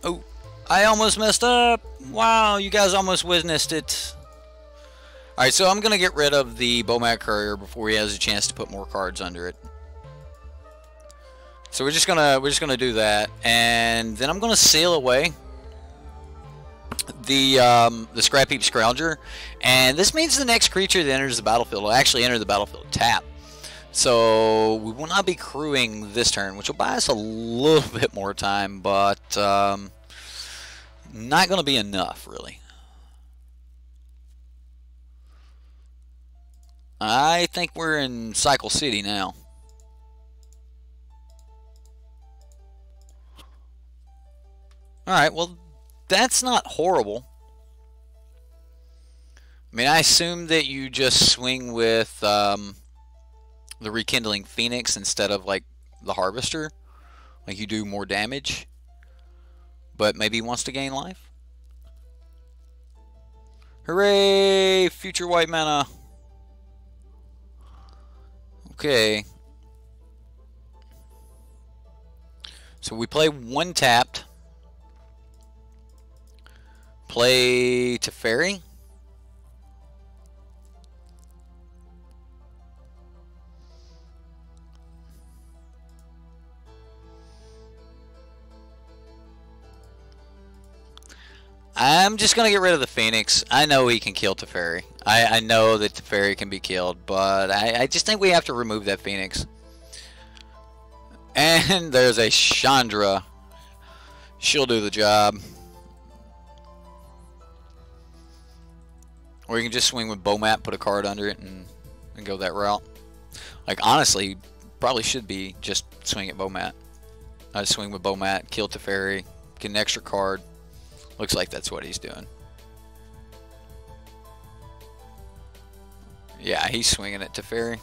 S1: Oh, I almost messed up. Wow, you guys almost witnessed it. Alright, so I'm going to get rid of the Bowmat Courier before he has a chance to put more cards under it. So we're just gonna do that, and then I'm gonna seal away the Scrap Heap Scrounger, and this means the next creature that enters the battlefield will actually enter the battlefield tap. So we will not be crewing this turn, which will buy us a little bit more time, but not going to be enough, really. I think we're in Cycle City now. Alright, well, that's not horrible. I mean, I assume that you just swing with the Rekindling Phoenix instead of, like, the Harvester. Like, you do more damage. But maybe he wants to gain life. Hooray! Future white mana. Okay. So we play one tapped. Play Teferi. I'm just going to get rid of the Phoenix. I know he can kill Teferi. I know that Teferi can be killed, but I just think we have to remove that Phoenix. And there's a Chandra. She'll do the job. Or you can just swing with Bomat, put a card under it, and go that route. Like, honestly, probably should be just swing at Bomat. I swing with Bomat, kill Teferi, get an extra card. Looks like that's what he's doing. Yeah, he's swinging at Teferi.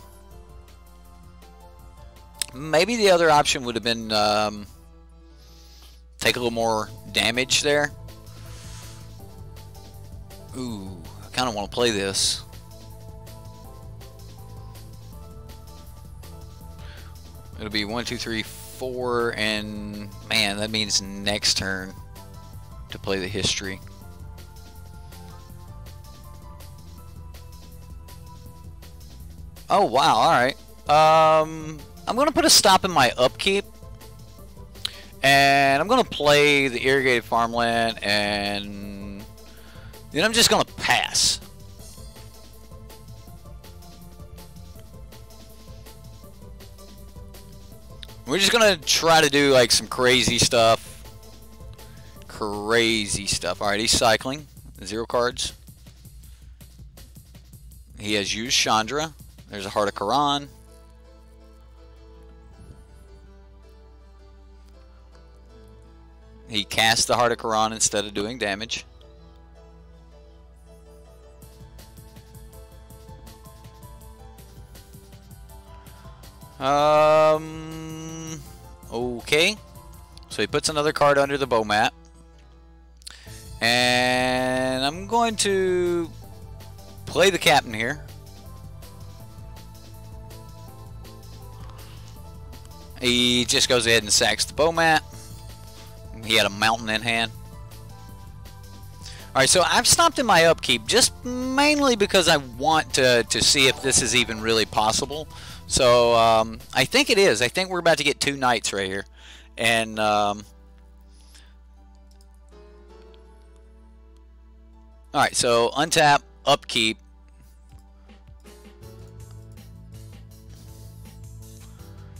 S1: Maybe the other option would have been take a little more damage there. Ooh, I kind of want to play this. It'll be 1, 2, 3, 4, and man, that means next turn to play the history. Oh wow, alright. I'm gonna put a stop in my upkeep. And I'm gonna play the irrigated farmland, and then I'm just gonna pass. We're just gonna try to do like some crazy stuff. Crazy stuff. Alright, he's cycling. 0 cards. He has used Chandra. There's a Heart of Quran. He cast the Heart of Quran instead of doing damage. Okay. So he puts another card under the Bomat. And I'm going to play the captain here. He just goes ahead and sacks the Bomat. He had a mountain in hand. Alright, so I've stopped in my upkeep just mainly because I want to see if this is even really possible. So I think it is. I think we're about to get 2 knights right here. And alright, so untap, upkeep.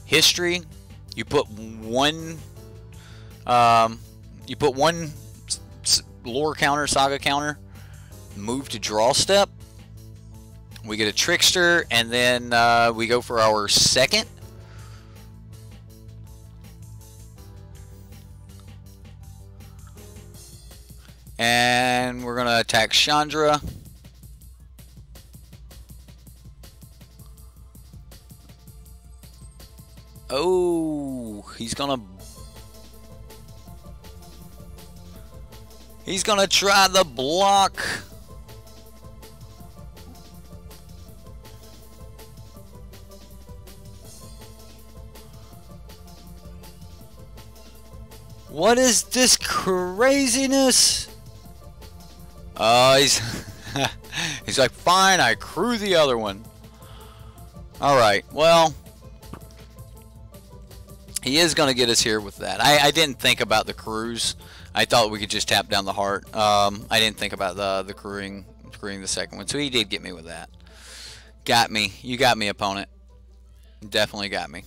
S1: History, you put one lore counter, saga counter, move to draw step. We get a trickster, and then we go for our second. And we're gonna attack Chandra. Oh, he's gonna try the block. What is this craziness? He's he's like, fine, I crew the other one. Alright, well, he is going to get us here with that. I didn't think about the crews. I thought we could just tap down the heart. I didn't think about the crewing the second one. So he did get me with that. Got me. You got me, opponent. Definitely got me.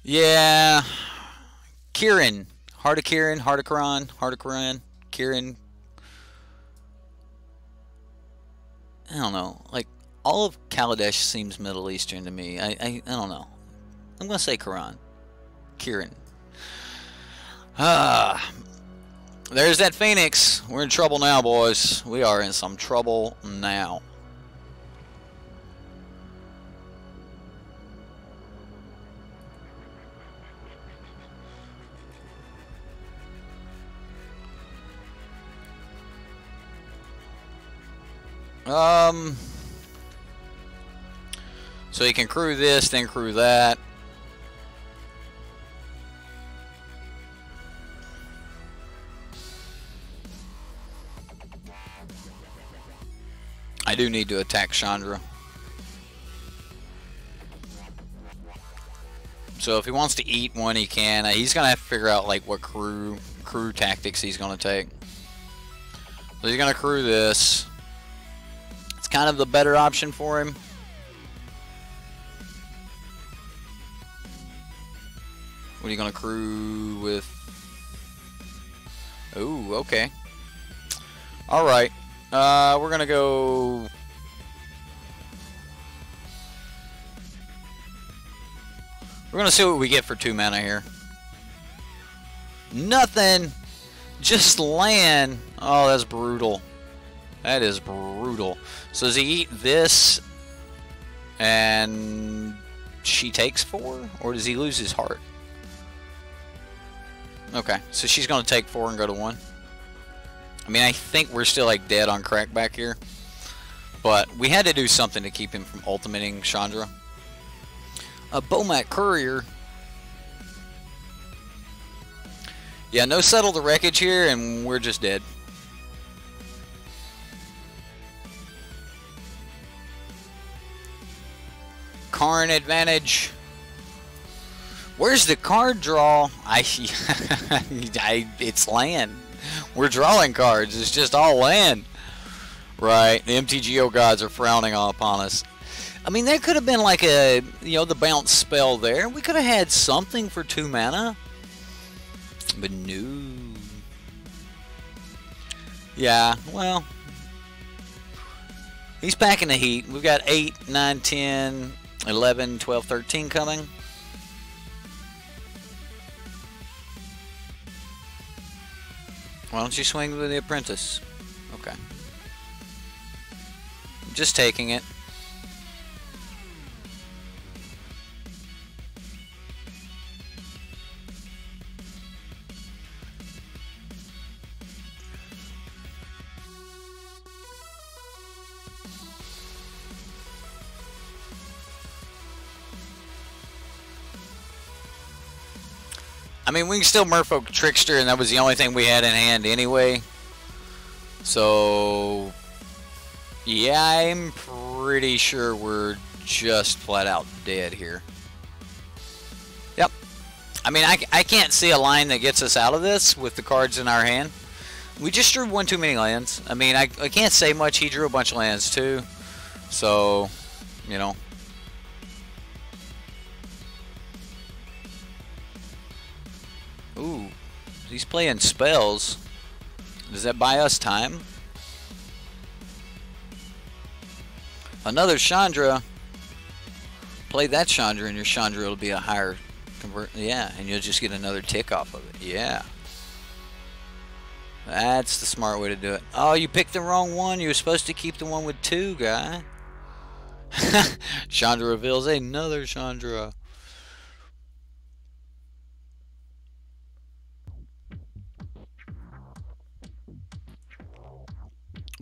S1: Yeah. Kieran. Heart of Kieran. Heart of Quran. Heart of Quran. Kieran. I don't know. Like, All of Kaladesh seems Middle Eastern to me. I don't know. I'm gonna say Quran. Kieran. There's that Phoenix. We're in trouble now, boys. We are in some trouble now. So you can crew this, then crew that. I do need to attack Chandra. So if he wants to eat one, he can. He's gonna have to figure out like what crew tactics he's gonna take. So he's gonna crew this. It's kind of the better option for him. What are you gonna crew with? Ooh, okay. All right. We're gonna go. We're gonna see what we get for 2 mana here. Nothing. Just land. Oh, that's brutal. That is brutal. So does he eat this and she takes 4? Or does he lose his heart? Okay, so she's gonna take 4 and go to 1. I mean, I think we're still like dead on crack back here. But we had to do something to keep him from ultimating Chandra. A Bomat Courier. Yeah, no Settle the Wreckage here, and we're just dead. Karn advantage. Where's the card draw? It's land. We're drawing cards. It's just all land. Right. The MTGO gods are frowning upon us. I mean, there could have been like a, you know, the bounce spell there. We could have had something for 2 mana. But no. Yeah, well. He's packing the heat. We've got 8, 9, 10, 11, 12, 13 coming. Why don't you swing with the apprentice? Okay. Just taking it. I mean, we can still Merfolk Trickster, and that was the only thing we had in hand anyway. So, yeah, I'm pretty sure we're just flat out dead here. Yep. I mean, I can't see a line that gets us out of this with the cards in our hand. We just drew one too many lands. I mean, I can't say much. He drew a bunch of lands too. So, you know. Ooh, he's playing spells. Does that buy us time? Another Chandra. Play that Chandra, and your Chandra will be a higher convert. Yeah, and you'll just get another tick off of it. Yeah. That's the smart way to do it. Oh, you picked the wrong one. You were supposed to keep the one with 2, guy. Chandra reveals another Chandra.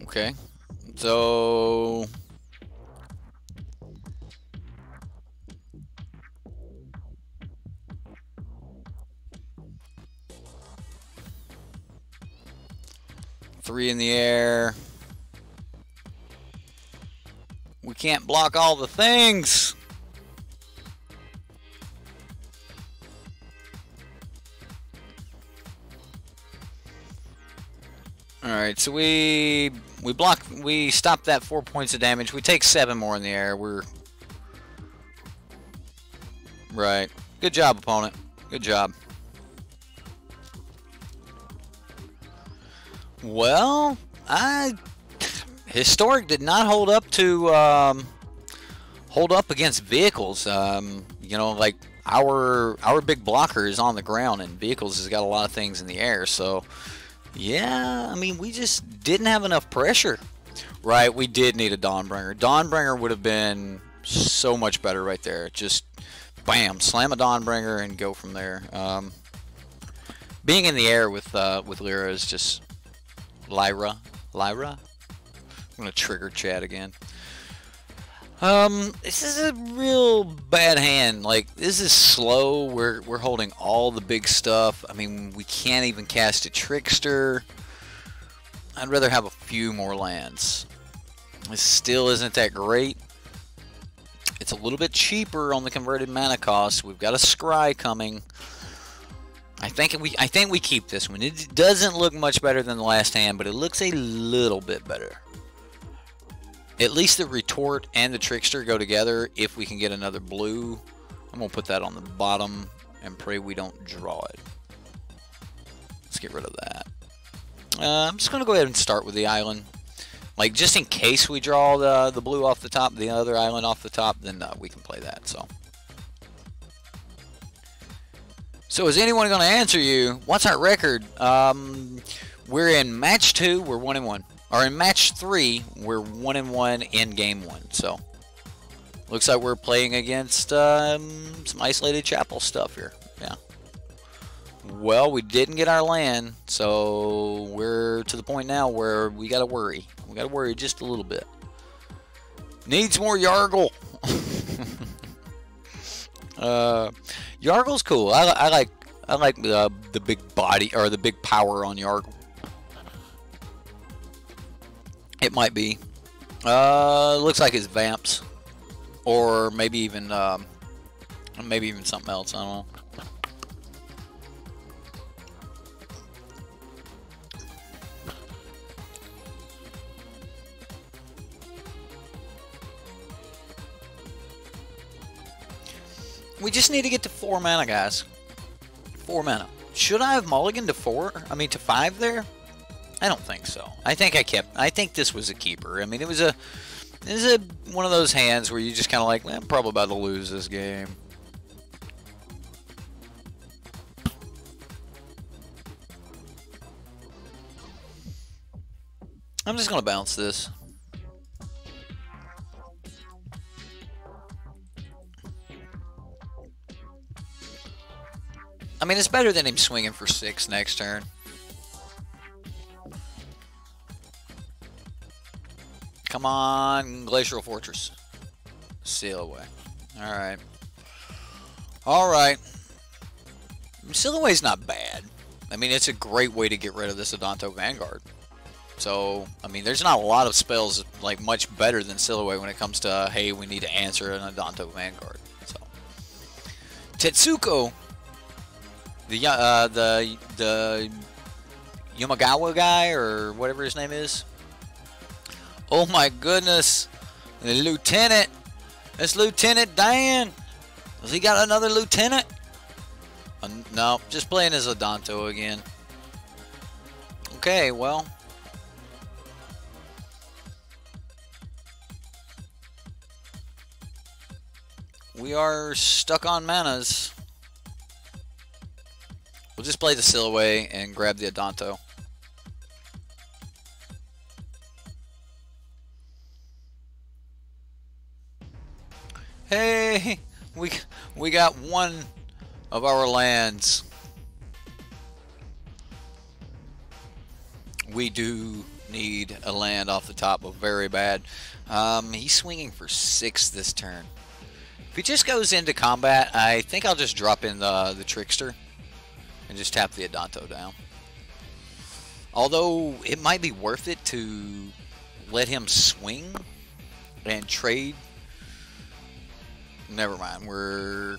S1: Okay, so three in the air. We can't block all the things. All right, so we stopped that 4 points of damage. We take 7 more in the air. We're right. Good job, opponent. Good job. Well, Historic did not hold up to against vehicles. You know, like our big blocker is on the ground, and vehicles has got a lot of things in the air. So yeah, I mean, we just didn't have enough pressure. Right, we did need a Dawnbringer. Dawnbringer would have been so much better right there. Just bam, slam a Dawnbringer and go from there. Being in the air with Lyra is just Lyra. I'm gonna trigger chat again. This is a real bad hand. Like, this is slow. We're holding all the big stuff. I mean, we can't even cast a Trickster. I'd rather have a few more lands. This still isn't that great. It's a little bit cheaper on the converted mana cost. We've got a Scry coming. I think we keep this one. It doesn't look much better than the last hand, but it looks a little bit better. At least the Retort and the Trickster go together if we can get another blue. I'm going to put that on the bottom and pray we don't draw it. Let's get rid of that. I'm just going to go ahead and start with the island. Like, just in case we draw the blue off the top, the other island off the top, then we can play that. So is anyone going to answer you? What's our record? We're in match 2, we're 1-1. Or in match 3, we're 1-1 in game 1. So looks like we're playing against some isolated chapel stuff here. Yeah. Well, we didn't get our land, so we're to the point now where we gotta worry. We gotta worry just a little bit. Needs more Yargle. Yargle's cool. I like the big body or the big power on Yargle. It might be. Looks like it's Vamps, or maybe even something else. I don't know. We just need to get to 4 mana, guys. 4 mana. Should I have mulliganed to 4? I mean, to 5 there? I don't think so. I think this was a keeper. I mean, it was one of those hands where you just kind of like, I'm probably about to lose this game. I'm just gonna bounce this. I mean, it's better than him swinging for 6 next turn. Come on, Glacial Fortress. Seal away. Alright. Alright. Seal away's not bad. I mean, it's a great way to get rid of this Adanto Vanguard. So, I mean, there's not a lot of spells like much better than Seal away when it comes to, hey, we need to answer an Adanto Vanguard. So, Tetsuko, the Yamagawa guy, or whatever his name is. Oh my goodness, the lieutenant. It's Lieutenant Dan. Has he got another lieutenant? No, just playing as Adanto again. Okay, well. We are stuck on manas. We'll just play the Seal away and grab the Adanto. Hey, we got one of our lands. We do need a land off the top, but very bad. He's swinging for 6 this turn. If he just goes into combat, I think I'll just drop in the Trickster and just tap the Adanto down. Although it might be worth it to let him swing and trade. Never mind. We're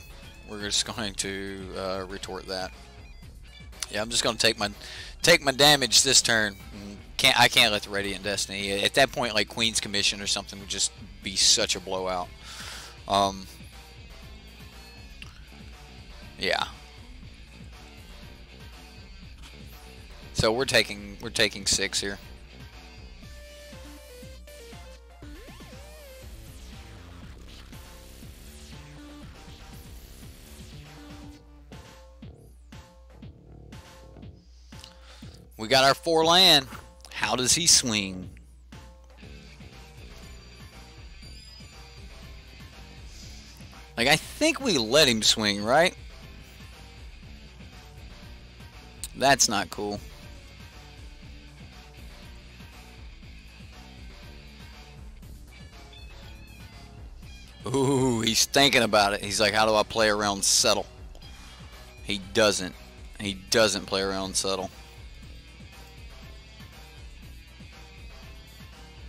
S1: just going to retort that. Yeah, I'm just going to take my damage this turn. I can't let the Radiant Destiny. At that point, like Queen's Commission or something would just be such a blowout. Yeah. So we're taking 6 here. We got our 4 land. How does he swing? Like, I think we let him swing, right? That's not cool. Ooh, he's thinking about it. He's like, how do I play around settle? He doesn't. He doesn't play around settle.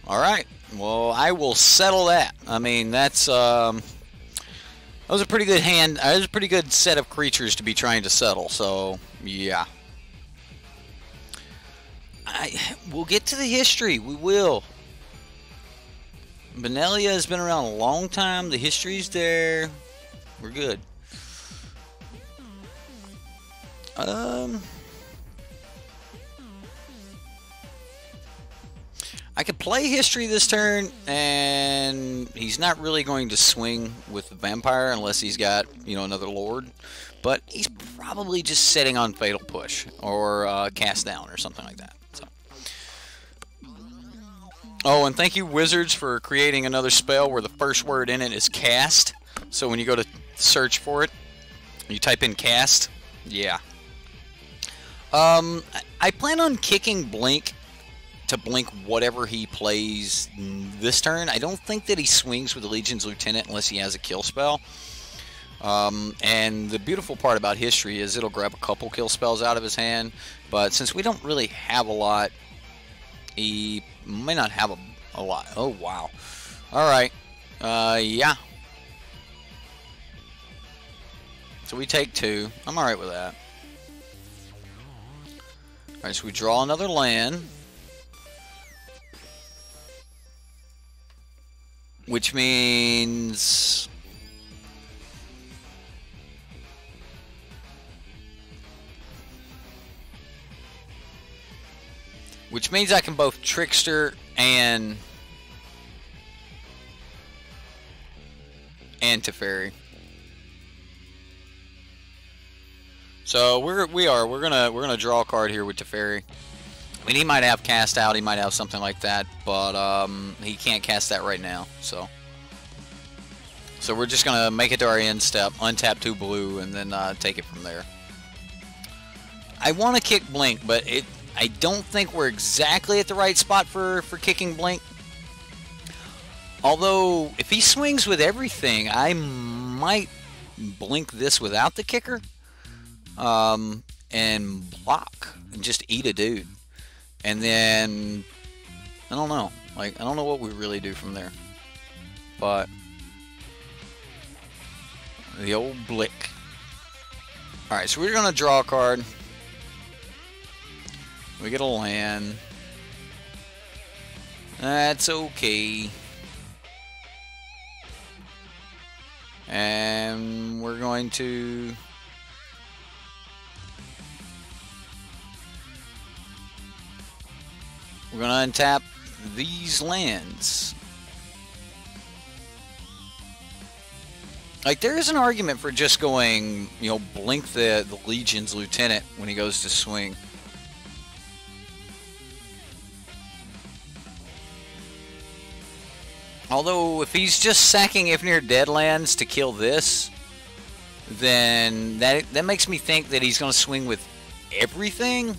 S1: Alright. Well, I will settle that. I mean, that's, that was a pretty good hand. That was a pretty good set of creatures to be trying to settle. So, yeah. We'll get to the history. We will. Benelia has been around a long time. The history's there. We're good. I could play history this turn, and he's not really going to swing with the vampire unless he's got, you know, another lord. But he's probably just sitting on Fatal Push or Cast Down or something like that. So. Oh, and thank you, Wizards, for creating another spell where the first word in it is cast. So when you go to search for it, you type in cast. Yeah. I plan on kicking Blink to blink whatever he plays this turn. I don't think that he swings with the Legion's Lieutenant unless he has a kill spell. And the beautiful part about history is it'll grab a couple kill spells out of his hand. But since we don't really have a lot, he may not have a lot. Oh, wow. Alright. Yeah. So we take 2. I'm alright with that. Alright, so we draw another land. Which means... I can both Trickster and Teferi. So we're gonna draw a card here with Teferi. I mean, he might have Cast Out, he might have something like that, but he can't cast that right now. So we're just gonna make it to our end step, untap 2 blue, and then take it from there. I want to kick Blink, but I don't think we're exactly at the right spot for kicking Blink. Although, if he swings with everything, I might Blink this without the kicker. And block. And just eat a dude. And then, I don't know. Like, I don't know what we really do from there. But, the old Blick. Alright, so we're going to draw a card. We get a land. That's okay. And we're going to... We're going to untap these lands. Like, there is an argument for just going, you know, blink the Legion's Lieutenant when he goes to swing. Although, if he's just sacking If Near Dead lands to kill this, then that makes me think that he's going to swing with everything.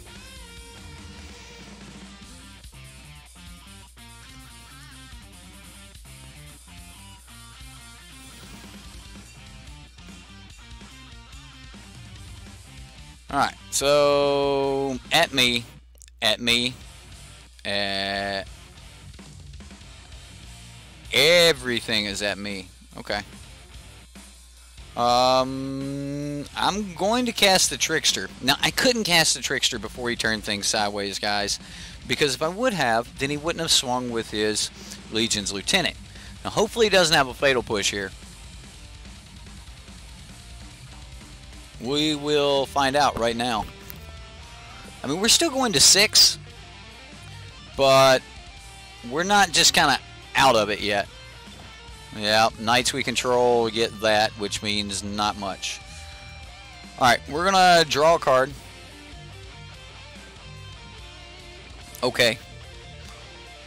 S1: Alright, so at me, everything is at me. Okay. I'm going to cast the Trickster. Now, I couldn't cast the Trickster before he turned things sideways, guys, because if I would have, then he wouldn't have swung with his Legion's Lieutenant. Now, hopefully he doesn't have a Fatal Push here. We will find out right now. I mean, we're still going to 6, but we're not just kind of out of it yet. Yeah, Knights we control, we get that, which means not much. Alright, we're going to draw a card. Okay.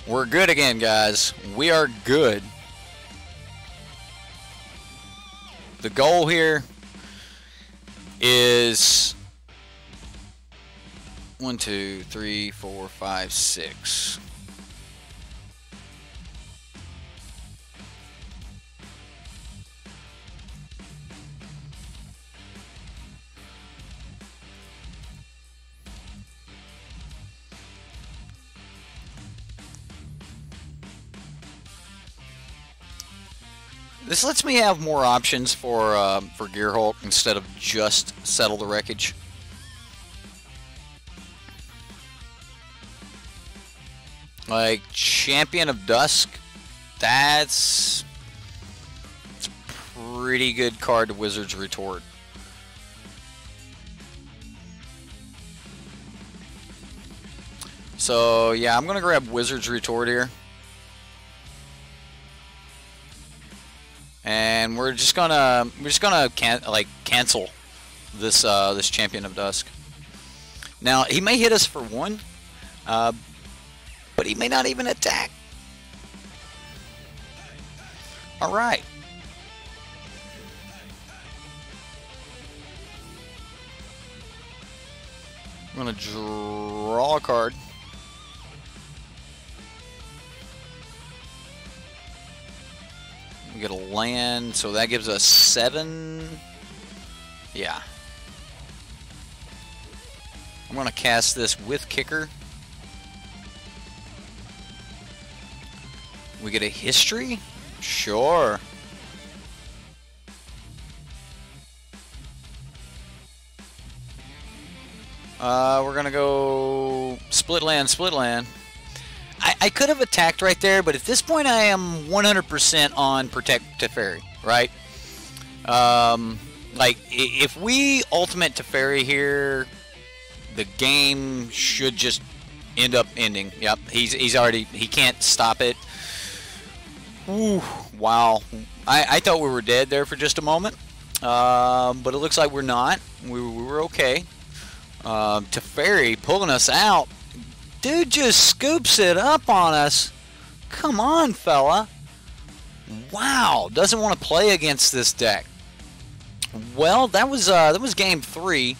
S1: We're good again, guys. We are good. The goal here is 1, 2, 3, 4, 5, 6. This lets me have more options for Gearhulk instead of just Settle the Wreckage. Like Champion of Dusk, it's a pretty good card to Wizard's Retort. So yeah, I'm gonna grab Wizard's Retort here. And we're just gonna cancel this this Champion of Dusk. Now he may hit us for 1, but he may not even attack. All right. I'm gonna draw a card. We get a land, so that gives us 7. Yeah. I'm going to cast this with Kicker. We get a history? Sure. We're going to go split land, split land. I could have attacked right there, but at this point I am 100% on Protect Teferi, right? Like, if we ultimate Teferi here, the game should just end up ending. Yep, he's already, he can't stop it. Ooh, wow. I thought we were dead there for just a moment, but it looks like we're not. We were okay. Teferi pulling us out. Dude just scoops it up on us. Come on, fella. Wow, doesn't want to play against this deck. Well, that was game 3.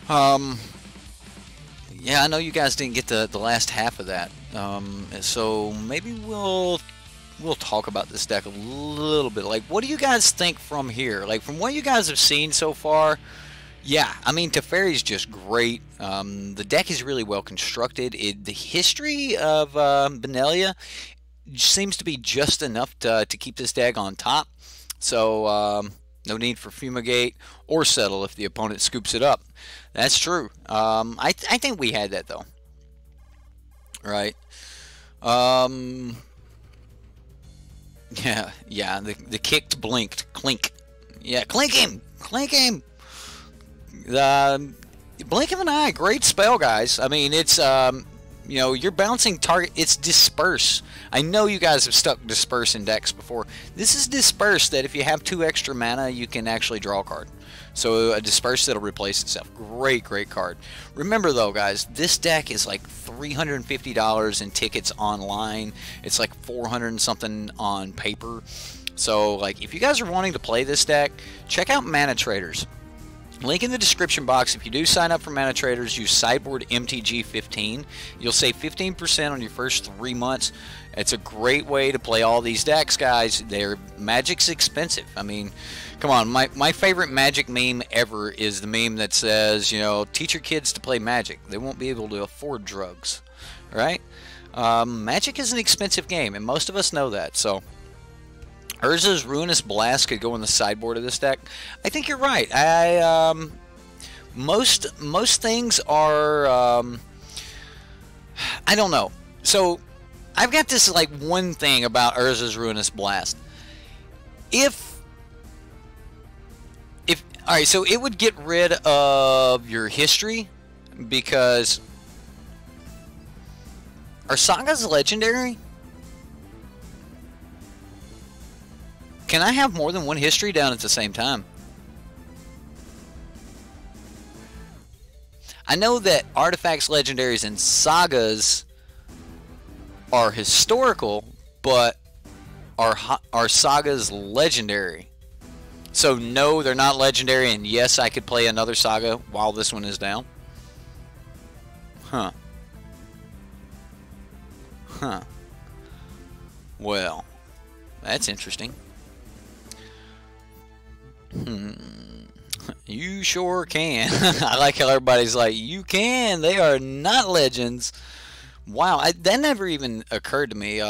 S1: Yeah, I know you guys didn't get the last half of that. So maybe we'll talk about this deck a little bit. Like, what do you guys think from here? Like, from what you guys have seen so far, yeah, I mean, Teferi's just great. The deck is really well constructed. The history of Benelia seems to be just enough to keep this deck on top. So, no need for Fumigate or Settle if the opponent scoops it up. That's true. I think we had that, though. Right. Yeah, the kicked blinked. Clink. Yeah, clink him! Clink him! Blink of an eye, great spell, guys. I mean, it's you know, you're bouncing target. It's Disperse. I know you guys have stuck Disperse in decks before. This is Disperse that if you have 2 extra mana, you can actually draw a card. So a Disperse that'll replace itself. Great card. Remember though, guys, this deck is like $350 in tickets online. It's like 400 and something on paper. So like, if you guys are wanting to play this deck, check out ManaTraders. Link in the description box. If you do sign up for ManaTraders, use SideboardMTG 15. You'll save 15% on your first 3 months. It's a great way to play all these decks, guys. Magic's expensive. I mean, come on. My favorite Magic meme ever is the meme that says, you know, teach your kids to play Magic. They won't be able to afford drugs, right? Magic is an expensive game, and most of us know that. So Urza's Ruinous Blast could go in the sideboard of this deck. I think you're right. Most things are I don't know. So I've got this like one thing about Urza's Ruinous Blast. If all right, so it would get rid of your history because are sagas legendary? Can I have more than one history down at the same time? I know that artifacts, legendaries, and sagas are historical, but are sagas legendary? So no, they're not legendary, and yes, I could play another saga while this one is down. Huh. Huh. Well, that's interesting. You sure can. I like how everybody's like, you can. They are not legends. Wow, that never even occurred to me.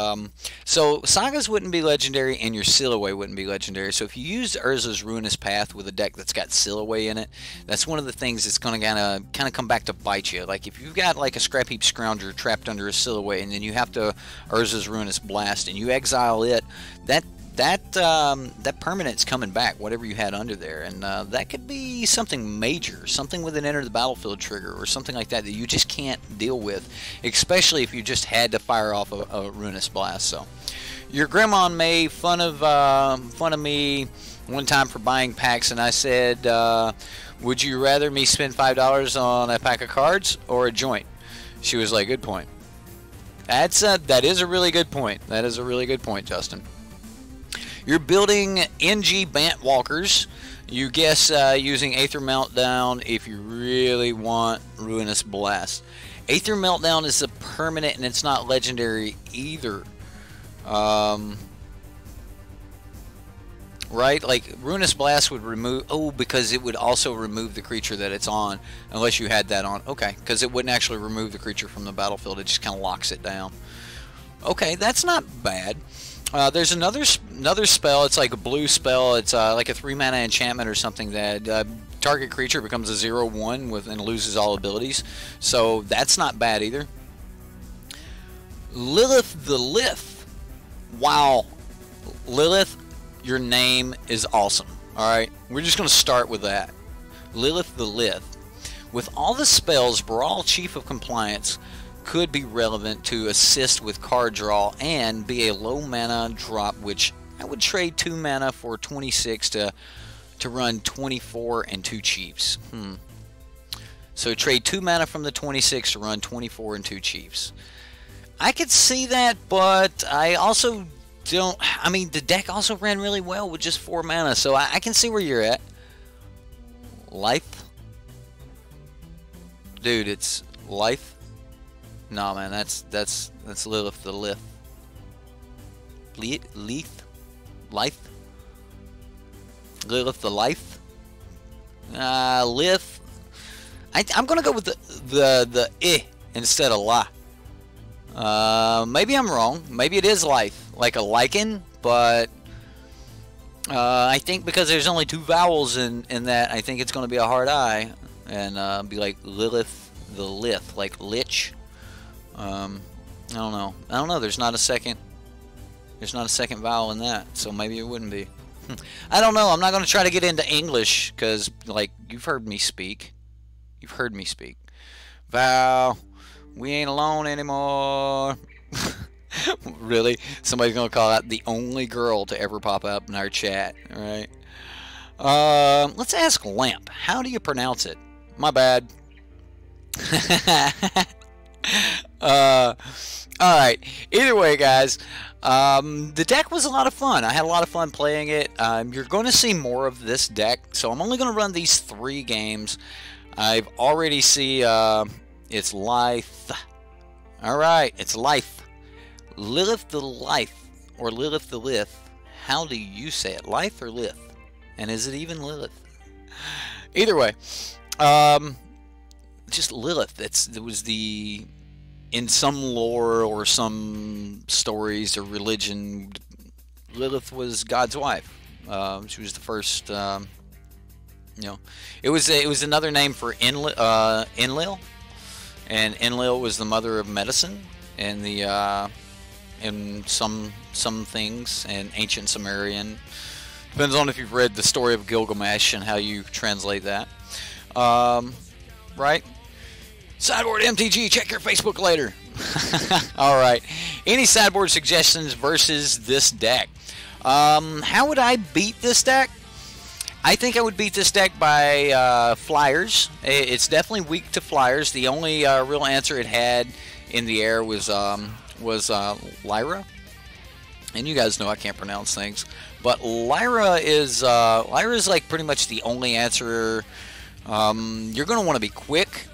S1: So sagas wouldn't be legendary, and your Silhouette wouldn't be legendary. So if you use Urza's Ruinous Path with a deck that's got Silhouette in it, that's one of the things that's going to kind of come back to bite you. Like if you've got like a Scrap Heap Scrounger trapped under a Silhouette, and then you have to Urza's Ruinous Blast, and you exile it, that permanent's coming back, whatever you had under there, and that could be something major, something with an enter the battlefield trigger or something like that that you just can't deal with, especially if you just had to fire off a Ruinous Blast. So your grandma made fun of me one time for buying packs, and I said, would you rather me spend $5 on a pack of cards or a joint? She was like, good point. That is a really good point. That is a really good point, Justin. You're building NG Bant Walkers. You guess using Aether Meltdown if you really want Ruinous Blast. Aether Meltdown is a permanent, and it's not legendary either. Right? Like, Ruinous Blast would remove... Oh, because it would also remove the creature that it's on, unless you had that on. Okay, because it wouldn't actually remove the creature from the battlefield. It just kind of locks it down. Okay, that's not bad. There's another spell. It's like a blue spell. It's like a 3-mana enchantment or something that target creature becomes a 0/1 and loses all abilities. So that's not bad either. Lilith the Lith. Wow, Lilith, your name is awesome. All right, we're just going to start with that. Lilith the Lith. With all the spells, Brawl Chief of Compliance could be relevant to assist with card draw and be a low mana drop, which I would trade 2 mana for 26 to run 24 and 2 Chiefs. So trade 2 mana from the 26 to run 24 and 2 Chiefs. I could see that, but I also don't... I mean, the deck also ran really well with just 4 mana, so I can see where you're at. Life? Dude, it's Life? No, man, that's Lilith the Lith. Leith? Life? Lilith the Life? Lith. I'm gonna go with the I instead of la. Maybe I'm wrong. Maybe it is Life, like a lichen, but I think because there's only 2 vowels in that, I think it's gonna be a hard I, and be like Lilith the Lith, like lich. I don't know. There's not a second vowel in that, so maybe it wouldn't be. I don't know. I'm not going to try to get into English because, like, you've heard me speak. Vow, we ain't alone anymore. Really? Somebody's going to call out the only girl to ever pop up in our chat, all right? Let's ask Lamp. How do you pronounce it? My bad. Alright, either way, guys, the deck was a lot of fun. I had a lot of fun playing it. You're going to see more of this deck, so I'm only going to run these 3 games. I've already see it's Life. Alright, it's Life. Lilith the Life, or Lilith the Lith. How do you say it? Life or Lith? And is it even Lilith? Either way, just Lilith. It was the... In some lore or some stories or religion, Lilith was God's wife. She was the first, it was another name for Enlil, and Enlil was the mother of medicine in some things in ancient Sumerian. Depends on if you've read the story of Gilgamesh and how you translate that, right? SideboardMTG, check your Facebook later. Alright. Any sideboard suggestions versus this deck? How would I beat this deck? I think I would beat this deck by flyers. It's definitely weak to flyers. The only real answer it had in the air was Lyra. And you guys know I can't pronounce things, but Lyra is like pretty much the only answer. You're going to want to be quick.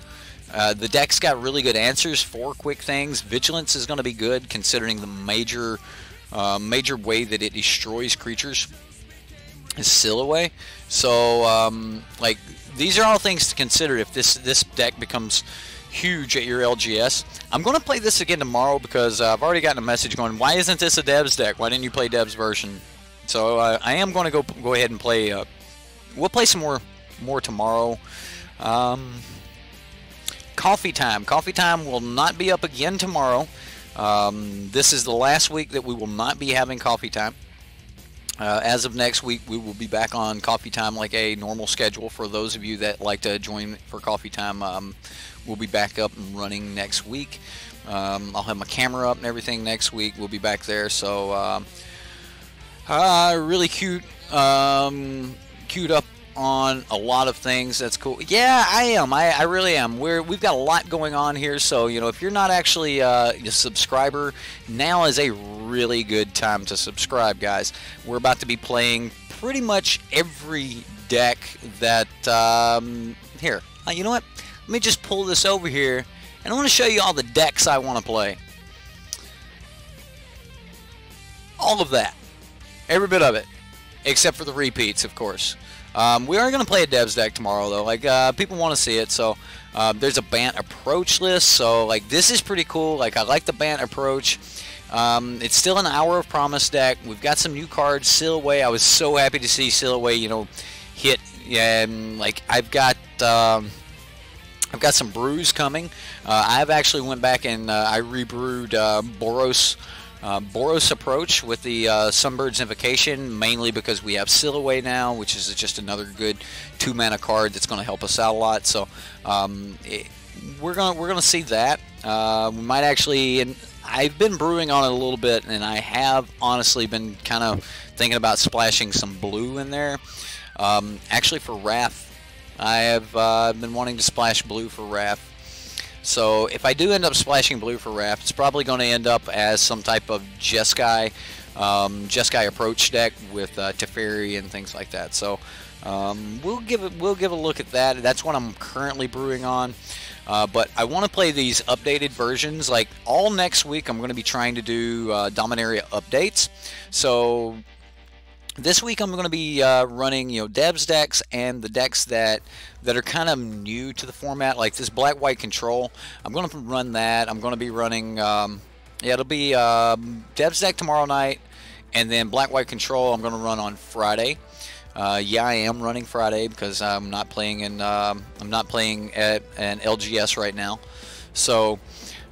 S1: The deck's got really good answers for quick things. Vigilance is going to be good considering the major way that it destroys creatures is Seal Away. So like these are all things to consider if this deck becomes huge at your LGS. I'm going to play this again tomorrow because I've already gotten a message going, why isn't this a Devs deck? Why didn't you play Devs version? So I am going to go ahead and play. We'll play some more tomorrow. Coffee time. Coffee time will not be up again tomorrow. This is the last week that we will not be having coffee time. As of next week, we will be back on coffee time like a normal schedule. For those of you that like to join for coffee time, we'll be back up and running next week. I'll have my camera up and everything next week. We'll be back there. So really cute, queued up on a lot of things. That's cool. Yeah, I am. I really am. We've got a lot going on here. So you know, if you're not actually a subscriber, now is a really good time to subscribe, guys. We're about to be playing pretty much every deck that here. You know what? Let me just pull this over here, and I want to show you all the decks I want to play. All of that. Every bit of it. Except for the repeats, of course. We are going to play a Devs deck tomorrow, though. Like, people want to see it, so there's a Bant approach list. So, like, this is pretty cool. Like, I like the Bant approach. It's still an Hour of Promise deck. We've got some new cards. Seal Away. I was so happy to see Seal Away, you know, hit. And, like, I've got some brews coming. I've actually went back and I rebrewed Boros approach with the Sunbird's Invocation, mainly because we have Seal Away now, which is just another good 2-mana card that's going to help us out a lot. So we're gonna see that. We might actually, and I've been brewing on it a little bit, and I have honestly been kind of thinking about splashing some blue in there. Actually, for Wrath, I have been wanting to splash blue for Wrath. So if I do end up splashing blue for Wrath, it's probably going to end up as some type of Jeskai approach deck with Teferi and things like that. So we'll give a look at that. That's what I'm currently brewing on. But I want to play these updated versions. Like all next week, I'm going to be trying to do Dominaria updates. So this week I'm going to be running, you know, Devs decks and the decks that are kind of new to the format, like this Black-White Control. I'm going to run that. I'm going to be running, yeah, it'll be Devs deck tomorrow night, and then Black-White Control I'm going to run on Friday. Yeah, I am running Friday because I'm not playing at an LGS right now. So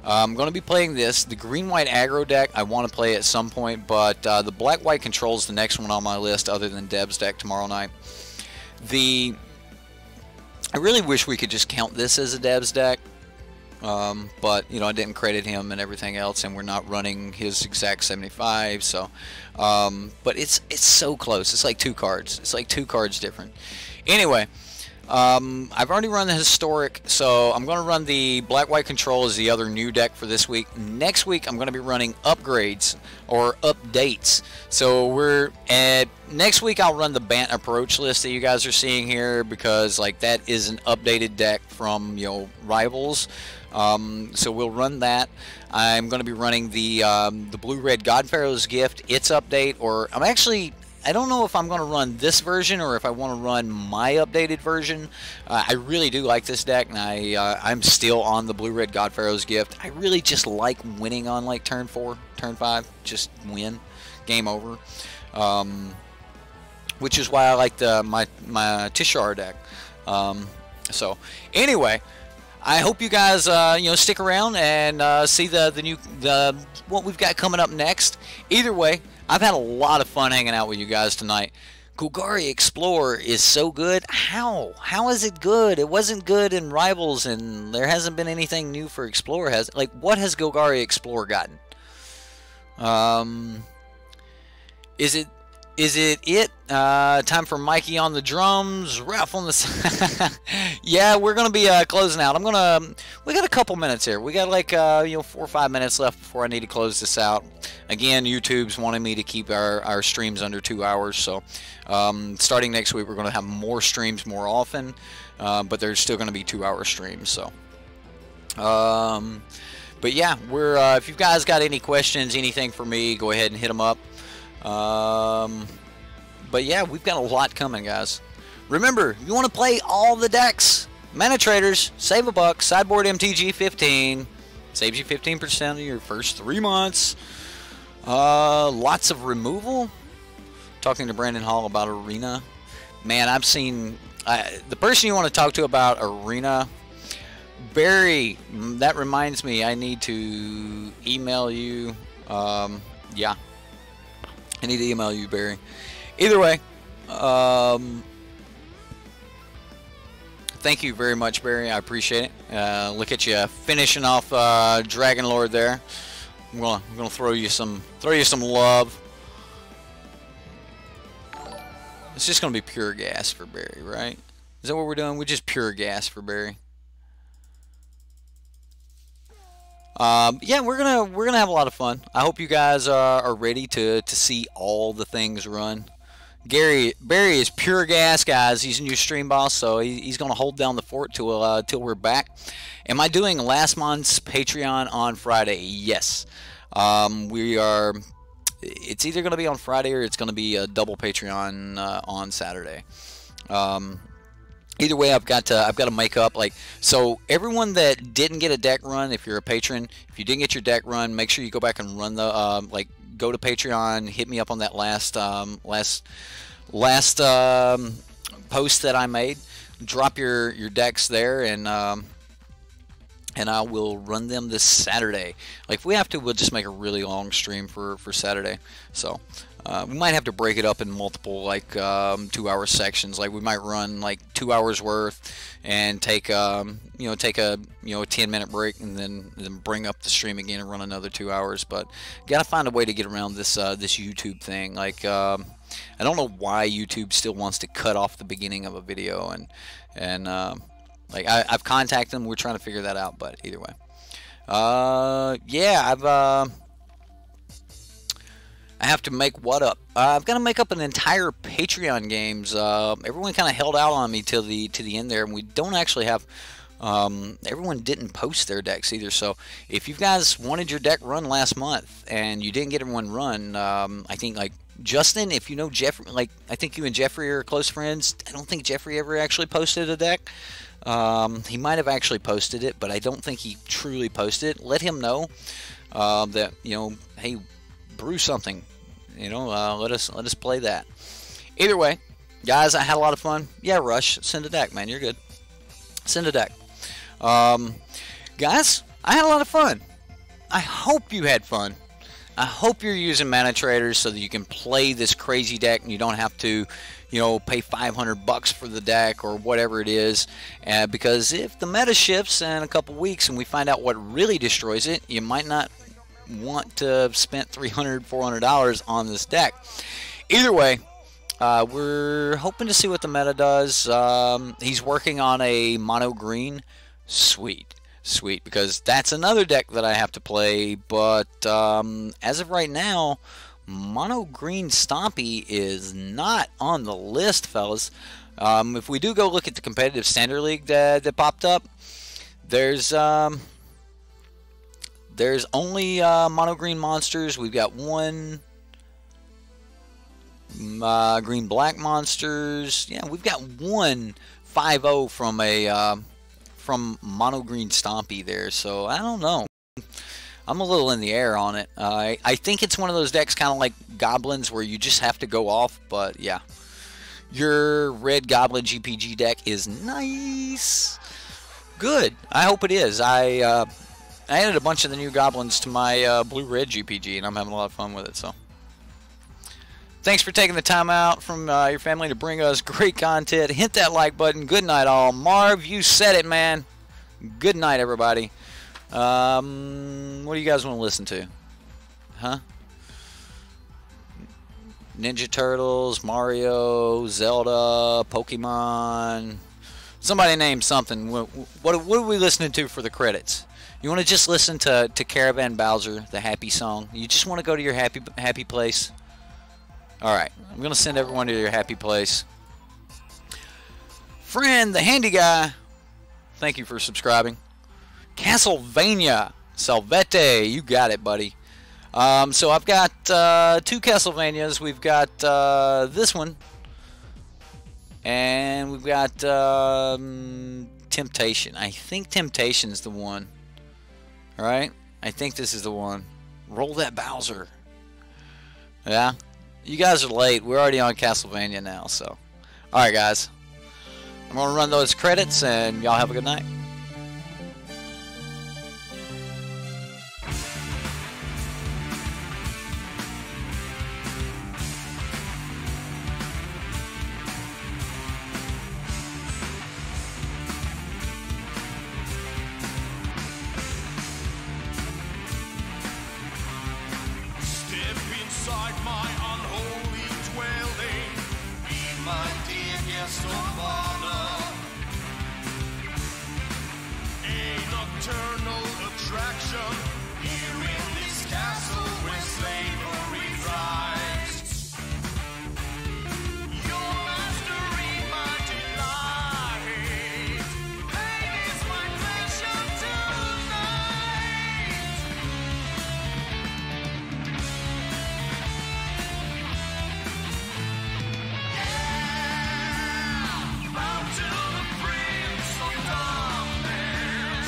S1: I'm going to be playing this. The Green-White Aggro deck, I want to play at some point, but the Black-White Control is the next one on my list other than Devs deck tomorrow night. I really wish we could just count this as a Devs deck, but, you know, I didn't credit him and everything else, and we're not running his exact 75, so, but it's so close. It's like 2 cards. It's like 2 cards different. Anyway, I've already run the Historic, so I'm going to run the Black-White Control as the other new deck for this week. Next week, I'm going to be running Upgrades, or Updates. So next week, I'll run the Bant approach list that you guys are seeing here, because, like, that is an updated deck from, you know, Rivals. So we'll run that. I'm going to be running the Blue-Red Godpharaoh's Gift, its update, or I don't know if I'm going to run this version or if I want to run my updated version. I really do like this deck, and I'm still on the Blue-Red Godpharaoh's Gift. I really just like winning on like turn 4, turn 5, just win, game over. Which is why I like my Tishar deck. So anyway, I hope you guys you know, stick around and see what we've got coming up next. Either way, I've had a lot of fun hanging out with you guys tonight. Golgari Explorer is so good. How is it good? It wasn't good in Rivals, and there hasn't been anything new for Explorer. Like, what has Golgari Explorer gotten? Is it Is it? Time for Mikey on the drums, Ralph on the. Yeah, we're gonna be closing out. We got a couple minutes here. We got like 4 or 5 minutes left before I need to close this out. Again, YouTube's wanting me to keep our streams under 2 hours. So, starting next week, we're gonna have more streams more often, but there's still gonna be 2-hour streams. So, but yeah, we're if you guys got any questions, anything for me, go ahead and hit them up. But yeah, we've got a lot coming, guys. Remember, you want to play all the decks. ManaTraders, save $1. SideboardMTG 15 saves you 15% of your first 3 months. Lots of removal. Talking to Brandon Hall about Arena. Man, I've seen the person you want to talk to about Arena. Barry, that reminds me, I need to email you. Yeah. I need to email you, Barry. Either way, thank you very much, Barry. I appreciate it. Look at you finishing off Dragonlord there. I'm gonna throw you some love. It's just gonna be pure gas for Barry, right? Is that what we're doing? We just pure gas for Barry. Yeah, we're gonna have a lot of fun. I hope you guys are ready to see all the things run. Barry is pure gas, guys. He's a new stream boss, so he's gonna hold down the fort till we're back. Am I doing last month's Patreon on Friday? Yes. We are. It's either gonna be on Friday or it's gonna be a double Patreon on Saturday. Either way, I've got to make up, like, so everyone that didn't get a deck run, if you're a patron, if you didn't get your deck run, make sure you go back and run the like, go to Patreon, hit me up on that last post that I made, drop your decks there, and I will run them this Saturday. Like, if we have to, we'll just make a really long stream for Saturday. So we might have to break it up in multiple, like, 2-hour sections. Like, we might run like 2 hours worth and take a 10-minute break, and then bring up the stream again and run another 2 hours. But gotta find a way to get around this this YouTube thing. Like, I don't know why YouTube still wants to cut off the beginning of a video, and like, I've contacted them. We're trying to figure that out. But either way, yeah, I have to make what up? I've got to make up an entire Patreon games. Everyone kind of held out on me to the end there, and we don't actually have. Everyone didn't post their decks either. So if you guys wanted your deck run last month and you didn't get one run, I think, like, Justin, if you know Jeffrey, like, I think you and Jeffrey are close friends. I don't think Jeffrey ever actually posted a deck. He might have actually posted it, but I don't think he truly posted it. Let him know that, hey, brew something. Let us play that. Either way, guys, I had a lot of fun. Yeah, Rush, send a deck, man. You're good. Send a deck. Guys, I had a lot of fun. I hope you had fun. I hope you're using ManaTraders so that you can play this crazy deck and you don't have to, pay $500 for the deck or whatever it is. Because if the meta shifts in a couple weeks and we find out what really destroys it, you might not want to have spent $300, $400 on this deck. Either way, we're hoping to see what the meta does. He's working on a mono green. Sweet, because that's another deck that I have to play. But as of right now, mono green Stompy is not on the list, fellas. If we do go look at the competitive standard league that popped up, there's only mono green monsters. We've got one green black monsters. Yeah, we've got one 5-0 from mono green Stompy there. So I don't know. I'm a little in the air on it. I think it's one of those decks kind of like Goblins where you just have to go off. But yeah, your red Goblin GPG deck is nice. Good. I hope it is. I added a bunch of the new Goblins to my blue-red GPG, and I'm having a lot of fun with it. So, thanks for taking the time out from your family to bring us great content. Hit that like button. Good night, all. Marv, you said it, man. Good night, everybody. What do you guys want to listen to? Huh? Ninja Turtles, Mario, Zelda, Pokemon. Somebody name something. What are we listening to for the credits? You want to just listen to Caravan Bowser, the happy song? You just want to go to your happy place? Alright, I'm going to send everyone to your happy place. Friend, the handy guy, thank you for subscribing. Castlevania, Salvete, you got it, buddy. So I've got 2 Castlevanias. We've got this one. And we've got Temptation. I think Temptation's the one. Alright? I think this is the one. Roll that Bowser. Yeah? You guys are late. We're already on Castlevania now, so. Alright, guys. I'm going to run those credits, and y'all have a good night.
S2: Inside my unholy dwelling, be my dear guest of honor. A nocturnal attraction here in this castle where slavery thrives. Your mastery, my delight. Pain is my pleasure tonight. Bow to the Prince of Darkness.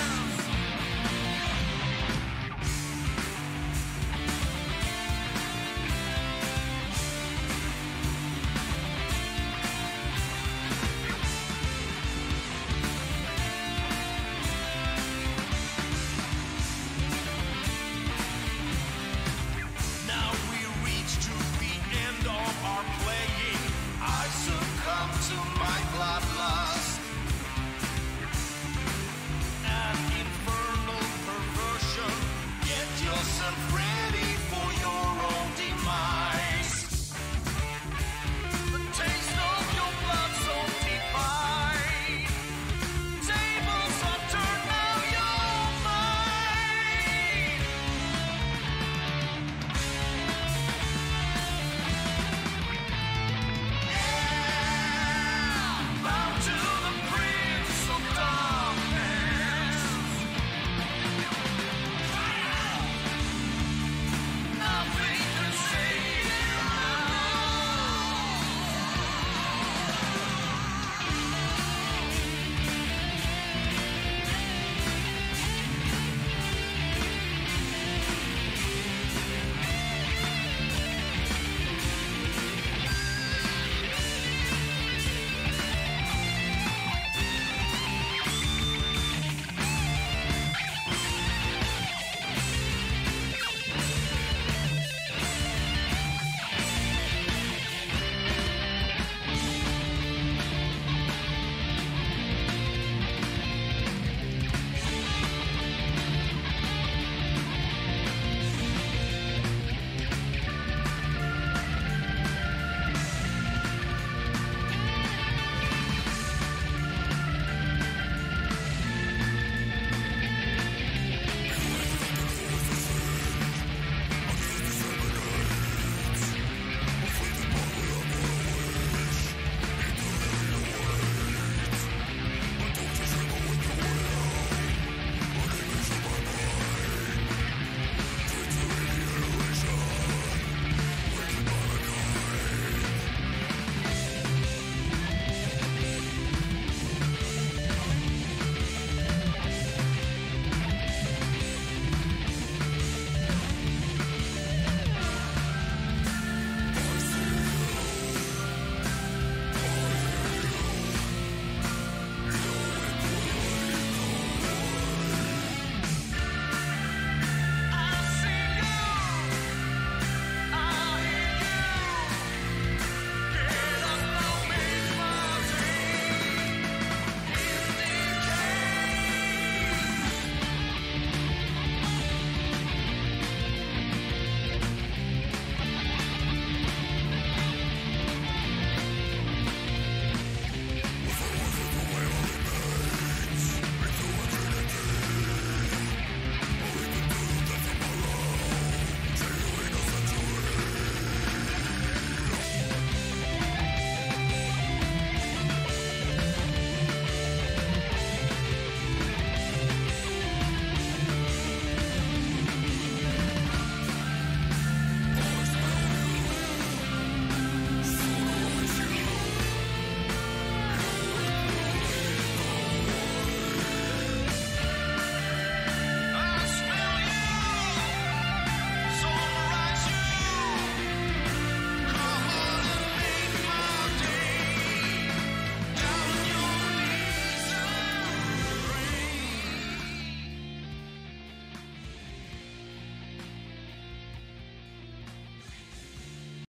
S2: Now we reach to the end of our playing. I succumb to my bloodlust. An infernal perversion. Get yourself ready.